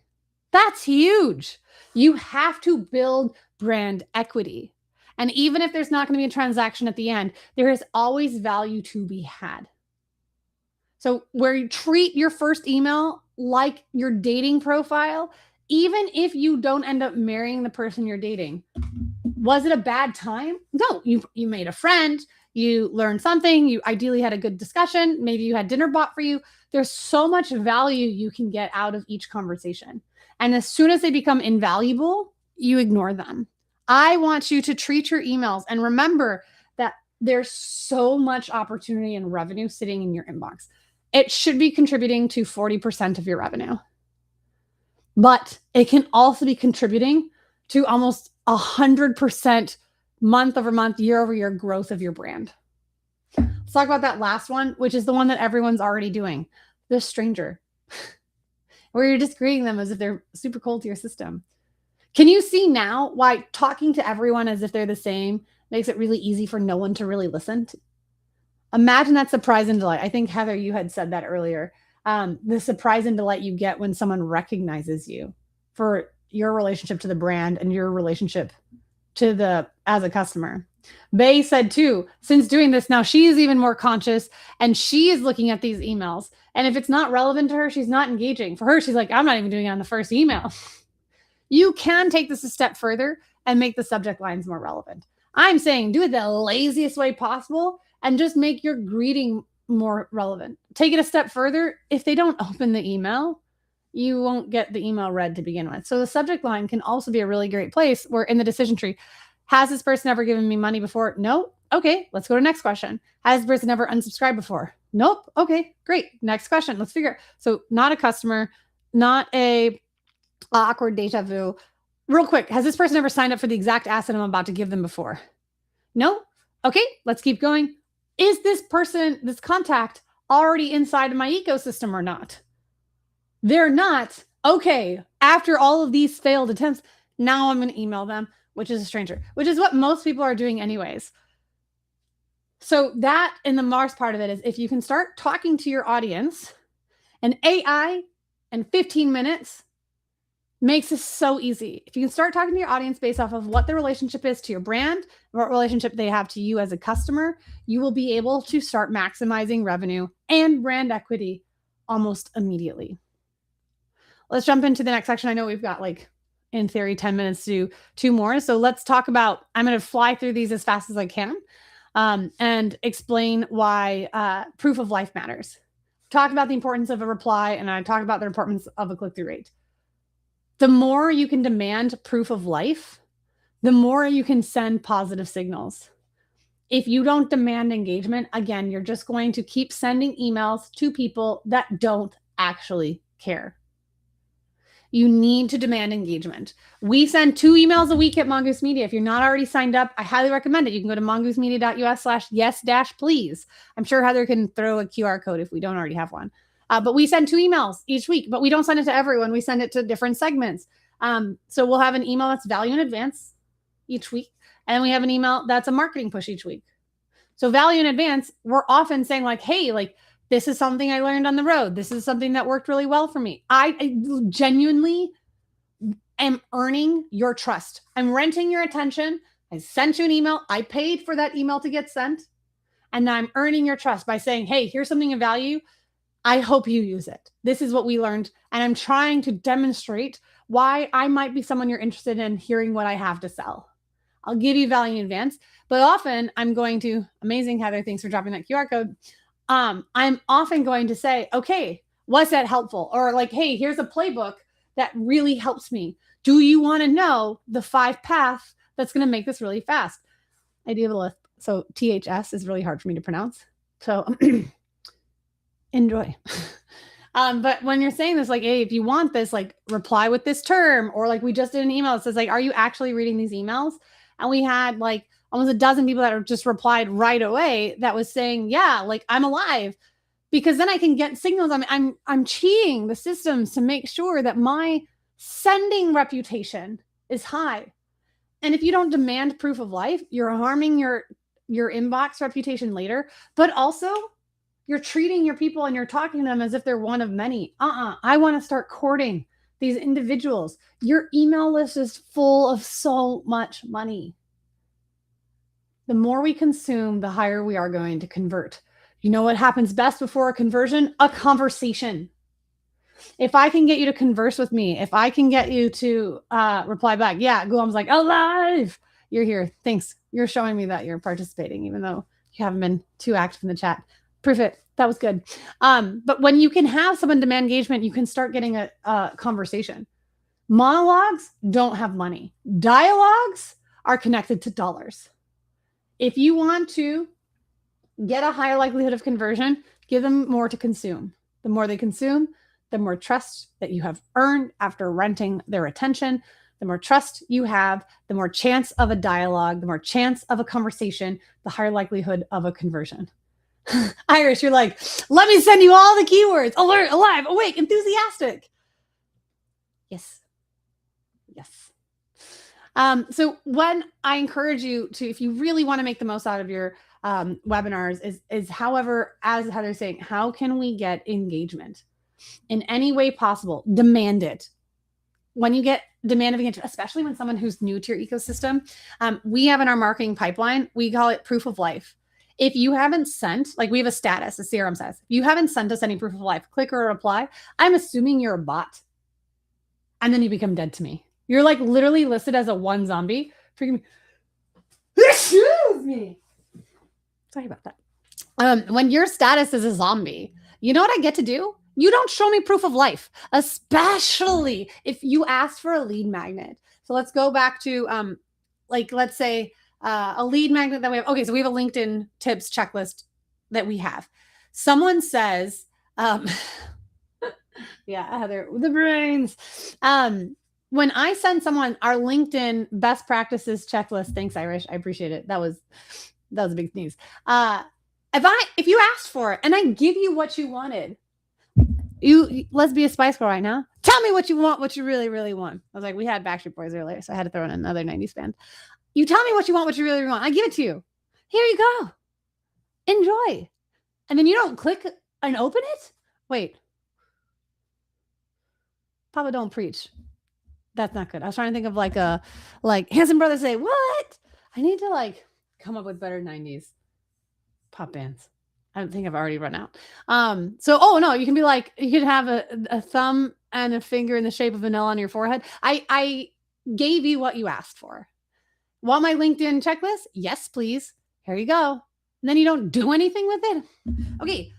That's huge. You have to build brand equity. And even if there's not going to be a transaction at the end, there is always value to be had. So where you treat your first email like your dating profile, even if you don't end up marrying the person you're dating. Was it a bad time? No, you made a friend, you learned something, you ideally had a good discussion, maybe you had dinner bought for you. There's so much value you can get out of each conversation. And as soon as they become invaluable, you ignore them. I want you to treat your emails and remember that there's so much opportunity and revenue sitting in your inbox. It should be contributing to 40% of your revenue, but it can also be contributing to almost 100% month over month, year over year growth of your brand. Let's talk about that last one, which is the one that everyone's already doing, the stranger, where you're just greeting them as if they're super cold to your system. Can you see now why talking to everyone as if they're the same makes it really easy for no one to really listen to? Imagine that surprise and delight. I think, Heather, you had said that earlier. The surprise and delight you get when someone recognizes you for your relationship to the brand and your relationship to as a customer. Bay said too, since doing this now, she is even more conscious and she is looking at these emails. And if it's not relevant to her, she's not engaging. For her, she's like, I'm not even doing it on the first email. You can take this a step further and make the subject lines more relevant. I'm saying do it the laziest way possible and just make your greeting more relevant. Take it a step further. If they don't open the email, you won't get the email read to begin with. So the subject line can also be a really great place where in the decision tree, has this person ever given me money before? No. Okay, let's go to the next question. Has this person ever unsubscribed before? Nope. Okay, great. Next question. Let's figure. So not a customer, not a awkward deja vu. Real quick, has this person ever signed up for the exact asset I'm about to give them before? No? Okay, let's keep going. Is this person, this contact, already inside of my ecosystem or not? They're not. Okay, after all of these failed attempts, now I'm going to email them, which is a stranger, which is what most people are doing anyways. So that in the Mars part of it is if you can start talking to your audience, and AI in 15 minutes makes this so easy. If you can start talking to your audience based off of what the relationship is to your brand, what relationship they have to you as a customer, you will be able to start maximizing revenue and brand equity almost immediately. Let's jump into the next section. I know we've got in theory, 10 minutes to do 2 more. So let's talk about, I'm going to fly through these as fast as I can and explain why proof of life matters. Talk about the importance of a reply, and I talk about the importance of a click-through rate. The more you can demand proof of life, the more you can send positive signals. If you don't demand engagement, again, you're just going to keep sending emails to people that don't actually care. You need to demand engagement. We send 2 emails a week at Mongoose Media. If you're not already signed up, I highly recommend it. You can go to mongoosemedia.us/yes-please. I'm sure Heather can throw a QR code if we don't already have one. But we send 2 emails each week, but we don't send it to everyone. We send it to different segments. So we'll have an email that's value in advance each week. And we have an email that's a marketing push each week. So value in advance, we're often saying hey, this is something I learned on the road. This is something that worked really well for me. I genuinely am earning your trust. I'm renting your attention. I sent you an email. I paid for that email to get sent. And I'm earning your trust by saying, hey, here's something of value. I hope you use it. This is what we learned. And I'm trying to demonstrate why I might be someone you're interested in hearing what I have to sell. I'll give you value in advance, but often I'm going to, amazing Heather, thanks for dropping that QR code. I'm often going to say, okay, was that helpful? Or hey, here's a playbook that really helps me. Do you want to know the 5 paths that's going to make this really fast? I do have a list. So THS is really hard for me to pronounce. So enjoy. But when you're saying this, hey, if you want this, reply with this term, or we just did an email that says are you actually reading these emails? And we had almost a dozen people that just replied right away that was saying, yeah, I'm alive, because then I can get signals. I'm cheating the systems to make sure that my sending reputation is high. And if you don't demand proof of life, you're harming your inbox reputation later, but also you're treating your people and you're talking to them as if they're one of many. I want to start courting these individuals. Your email list is full of so much money. The more we consume, the higher we are going to convert. You know what happens best before a conversion? A conversation. If I can get you to converse with me, if I can get you to reply back, yeah, Guam's alive. You're here. Thanks. You're showing me that you're participating, even though you haven't been too active in the chat. Proof it. That was good. But when you can have someone demand engagement, you can start getting a conversation. Monologues don't have money. Dialogues are connected to dollars. If you want to get a higher likelihood of conversion, give them more to consume. The more they consume, the more trust that you have earned after renting their attention. The more trust you have, the more chance of a dialogue, the more chance of a conversation, the higher likelihood of a conversion. Irish, you're like, let me send you all the keywords: alert, alive, awake, enthusiastic. Yes. Yes. So when I encourage you to, if you really want to make the most out of your webinars, is however, as Heather's saying, how can we get engagement in any way possible? Demand it. When you get demand of engagement, especially when someone who's new to your ecosystem, we have in our marketing pipeline, we call it proof of life. If you haven't sent, like we have a status, a CRM says, if you haven't sent us any proof of life, click or reply, I'm assuming you're a bot. And then you become dead to me. You're like literally listed as a one zombie. Freaking me. Excuse me. Sorry about that. When your status is a zombie, you know what I get to do? You don't show me proof of life, especially if you ask for a lead magnet. So let's go back to, let's say a lead magnet that we have. Okay, so we have a LinkedIn tips checklist that we have. Someone says, yeah, Heather, the brains. When I send someone our LinkedIn best practices checklist, thanks, Irish. I appreciate it. That was a big sneeze. If you asked for it and I give you what you wanted, let's be a Spice Girl right now. Tell me what you want, what you really, really want. I was like, we had Backstreet Boys earlier, so I had to throw in another 90s band. You tell me what you want, what you really want. I give it to you. Here you go. Enjoy. And then you don't click and open it? Wait. Papa, don't preach. That's not good. I was trying to think of like Hanson Brothers say, what? I need to come up with better 90s pop bands. I think I've already run out. You can be like, you could have a thumb and a finger in the shape of an L on your forehead. I gave you what you asked for. Want my LinkedIn checklist? Yes, please. Here you go. And then you don't do anything with it. Okay.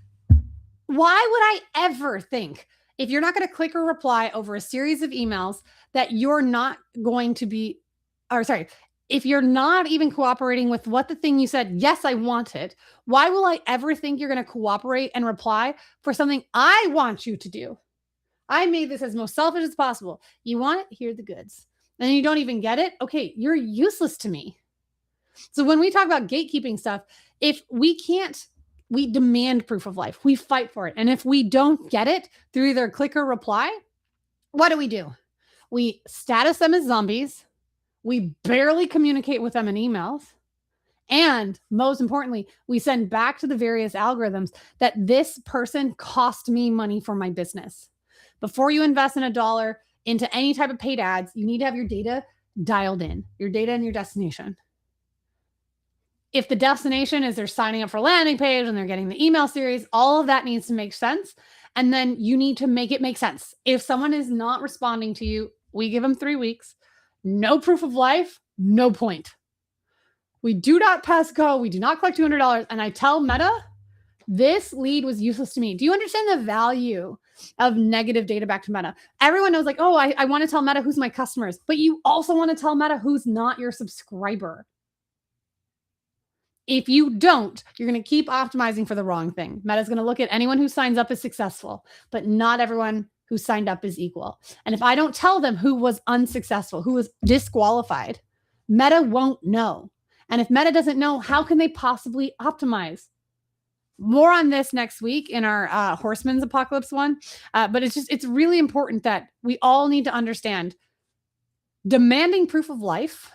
Why would I ever think, if you're not going to click or reply over a series of emails, that you're not going to be, if you're not even cooperating with what the thing you said, yes, I want it, why will I ever think you're going to cooperate and reply for something I want you to do? I made this as most selfish as possible. You want it? Here are the goods. And you don't even get it? Okay, you're useless to me. So when we talk about gatekeeping stuff, if we can't, we demand proof of life. We fight for it. And if we don't get it through either click or reply, what do? We status them as zombies. We barely communicate with them in emails. And most importantly, we send back to the various algorithms that this person cost me money for my business. Before you invest in $1 into any type of paid ads, you need to have your data dialed in, your data and your destination. If the destination is they're signing up for a landing page and they're getting the email series, all of that needs to make sense. And then you need to make it make sense. If someone is not responding to you, we give them 3 weeks. No proof of life, no point. We do not pass go. We do not collect $200. And I tell Meta, this lead was useless to me. Do you understand the value of negative data back to Meta? Everyone knows I want to tell Meta who's my customers, but you also want to tell Meta who's not your subscriber. If you don't, you're going to keep optimizing for the wrong thing. Meta's going to look at anyone who signs up as successful, but not everyone who signed up is equal. And if I don't tell them who was unsuccessful, who was disqualified, Meta won't know. And if Meta doesn't know, how can they possibly optimize? More on this next week in our Horseman's Apocalypse one. But it's really important that we all need to understand demanding proof of life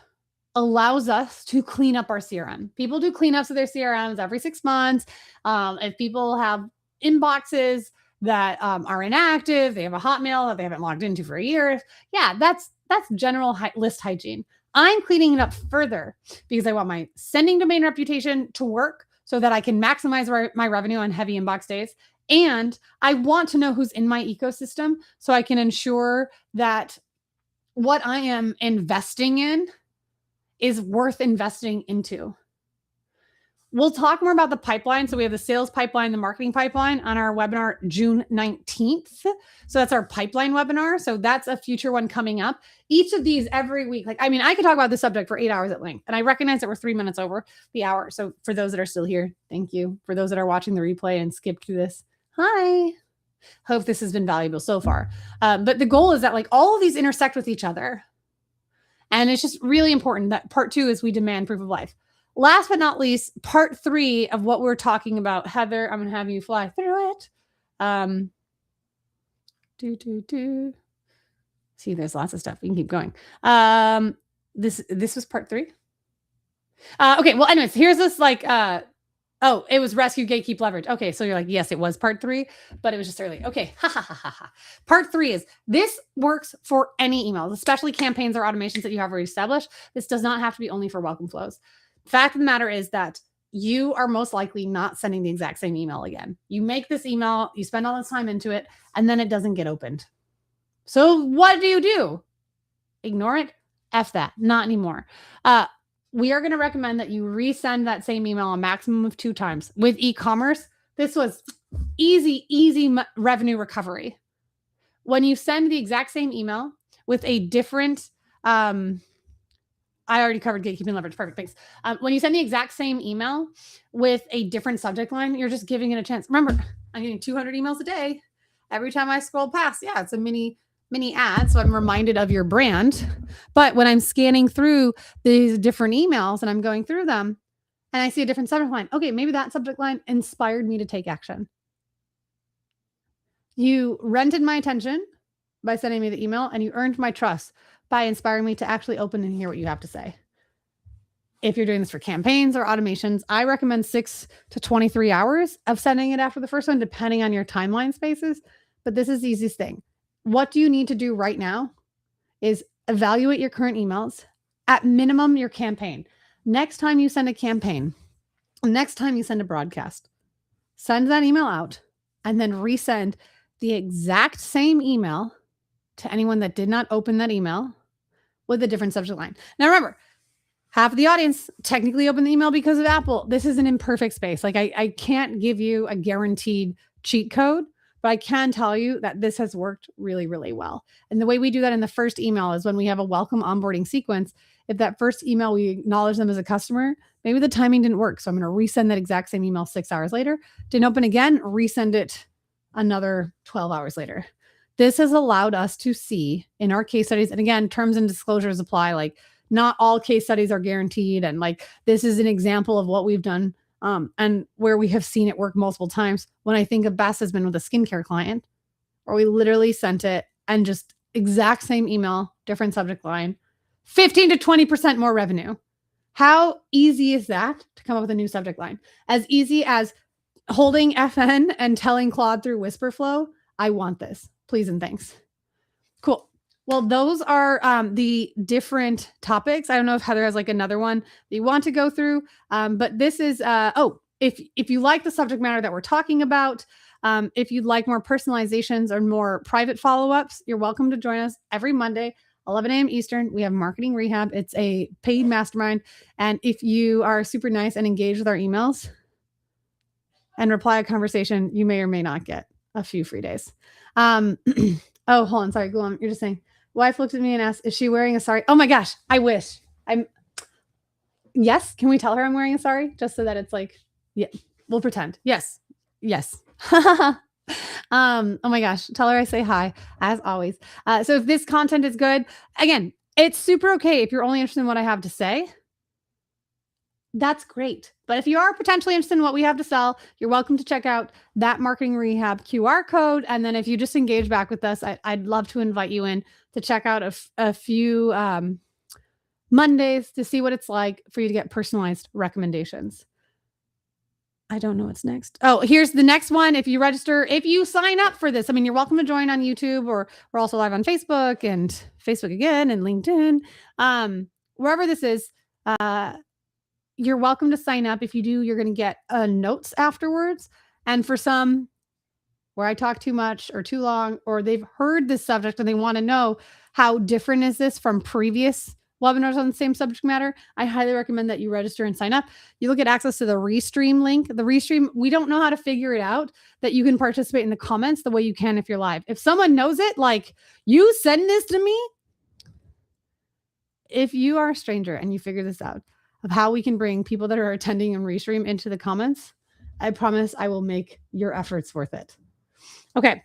allows us to clean up our CRM. People do cleanups of their CRMs every 6 months. If people have inboxes that are inactive, they have a Hotmail that they haven't logged into for a year. Yeah, that's general list hygiene. I'm cleaning it up further because I want my sending domain reputation to work so that I can maximize my revenue on heavy inbox days. And I want to know who's in my ecosystem so I can ensure that what I am investing in is worth investing into. We'll talk more about the pipeline. So we have the sales pipeline, the marketing pipeline on our webinar June 19th. So that's our pipeline webinar. So that's a future one coming up. Each of these every week. Like, I mean, I could talk about this subject for 8 hours at length. And I recognize that we're 3 minutes over the hour. So for those that are still here, thank you. For those that are watching the replay and skipped through this, hi. Hope this has been valuable so far. But the goal is that like all of these intersect with each other. And it's just really important that part 2 is we demand proof of life. Last but not least, part 3 of what we're talking about. Heather, I'm going to have you fly through it. See, there's lots of stuff. We can keep going. This was part 3. Okay, well, anyways, here's this like, it was rescue, gatekeep, leverage. Okay, so you're like, yes, it was part 3, but it was just early. Okay, Part 3 is this works for any emails, especially campaigns or automations that you have already established. This does not have to be only for welcome flows. Fact of the matter is that you are most likely not sending the exact same email again. You make this email, you spend all this time into it, and then it doesn't get opened. So what do? Ignore it? F that. Not anymore. We are going to recommend that you resend that same email a maximum of 2 times. With e-commerce, this was easy revenue recovery. When you send the exact same email with a different, I already covered gatekeeping leverage. Perfect. Thanks. When you send the exact same email with a different subject line, you're just giving it a chance. Remember, I'm getting 200 emails a day. Every time I scroll past, yeah, it's a mini ad. So I'm reminded of your brand. But when I'm scanning through these different emails and I'm going through them and I see a different subject line, okay, maybe that subject line inspired me to take action. You rented my attention by sending me the email, and you earned my trust by inspiring me to actually open and hear what you have to say. If you're doing this for campaigns or automations, I recommend 6 to 23 hours of sending it after the first one, depending on your timeline spaces. But this is the easiest thing. What do you need to do right now is evaluate your current emails, at minimum your campaign. Next time you send a campaign, next time you send a broadcast, send that email out and then resend the exact same email to anyone that did not open that email with a different subject line. Now remember, half of the audience technically opened the email because of Apple. This is an imperfect space. Like I can't give you a guaranteed cheat code, but I can tell you that this has worked really, really well. And the way we do that in the first email is when we have a welcome onboarding sequence. If that first email, we acknowledge them as a customer, maybe the timing didn't work. So I'm going to resend that exact same email 6 hours later. Didn't open again, resend it another 12 hours later. This has allowed us to see in our case studies, and again, terms and disclosures apply, like not all case studies are guaranteed. And like, this is an example of what we've done and where we have seen it work multiple times. When I think of Bess has been with a skincare client, where we literally sent it and just exact same email, different subject line, 15 to 20% more revenue. How easy is that to come up with a new subject line? As easy as holding FN and telling Claude through Whisperflow, I want this, please and thanks. Cool. Well, those are the different topics. I don't know if Heather has like another one that you want to go through, but this is, if you like the subject matter that we're talking about, if you'd like more personalizations or more private follow-ups, you're welcome to join us every Monday, 11 a.m. Eastern. We have Marketing Rehab. It's a paid mastermind. And if you are super nice and engage with our emails and reply a conversation, you may or may not get a few free days. Oh, hold on. Sorry, go on. You're just saying, wife looked at me and asked, is she wearing a sari? Oh my gosh, I wish. Yes, can we tell her I'm wearing a sari? Just so that it's like, yeah, we'll pretend. Yes. Oh my gosh, tell her I say hi, as always. So if this content is good, again, it's super okay if you're only interested in what I have to say. That's great. But if you are potentially interested in what we have to sell, you're welcome to check out that Marketing Rehab QR code. And then if you just engage back with us, I'd love to invite you in to check out a few Mondays to see what it's like for you to get personalized recommendations. I don't know what's next. Oh, here's the next one. If you register, if you sign up for this, I mean, you're welcome to join on YouTube, or we're also live on Facebook and Facebook again and LinkedIn. Wherever this is, you're welcome to sign up. If you do, you're going to get notes afterwards. And for some where I talk too much or too long, or they've heard this subject and they want to know how different is this from previous webinars on the same subject matter, I highly recommend that you register and sign up. You'll get access to the Restream link. The Restream, we don't know how to figure it out that you can participate in the comments the way you can if you're live. If someone knows it, like, you send this to me. If you are a stranger and you figure this out of how we can bring people that are attending and Restream into the comments, I promise I will make your efforts worth it. Okay.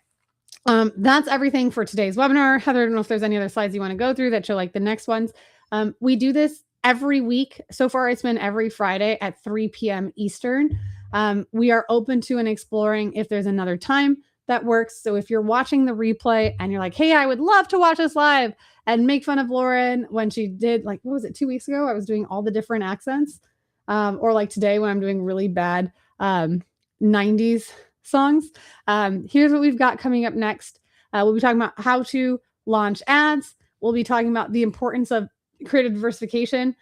That's everything for today's webinar. Heather, I don't know if there's any other slides you want to go through that show like the next ones. We do this every week. So far, it's been every Friday at 3 p.m. Eastern. We are open to and exploring if there's another time that works. So if you're watching the replay and you're like, hey, I would love to watch this live and make fun of Lauren when she did, like, what was it, 2 weeks ago? I was doing all the different accents. Or like today when I'm doing really bad 90s songs. Here's what we've got coming up next. We'll be talking about how to launch ads. We'll be talking about the importance of creative diversification.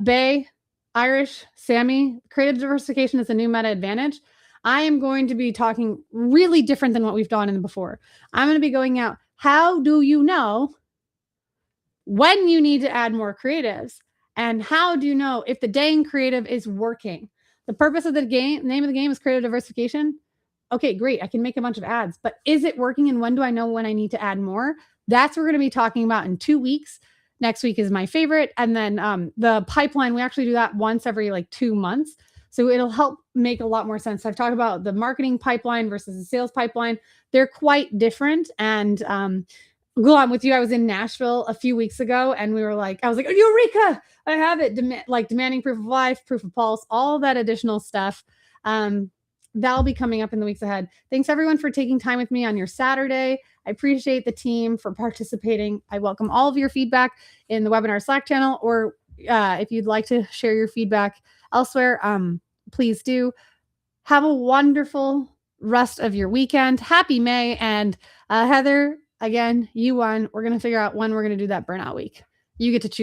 Bay, Irish, Sammy, creative diversification is a new meta advantage. I am going to be talking really different than what we've done in before. I'm going to be going out, how do you know when you need to add more creatives? And how do you know if the dang creative is working? The purpose of the game, name of the game is creative diversification. Okay, great. I can make a bunch of ads, but is it working? And when do I know when I need to add more? That's what we're going to be talking about in 2 weeks. Next week is my favorite. And then the pipeline, we actually do that once every like 2 months. So it'll help make a lot more sense. I've talked about the marketing pipeline versus the sales pipeline. They're quite different. And go on with you. I was in Nashville a few weeks ago and I was like, Eureka, I have it. Demanding proof of life, proof of pulse, all that additional stuff. That'll be coming up in the weeks ahead. Thanks everyone for taking time with me on your Saturday. I appreciate the team for participating. I welcome all of your feedback in the webinar Slack channel, or if you'd like to share your feedback elsewhere, please do. Have a wonderful rest of your weekend. Happy May. And Heather, again, you won. We're going to figure out when we're going to do that burnout week. You get to choose.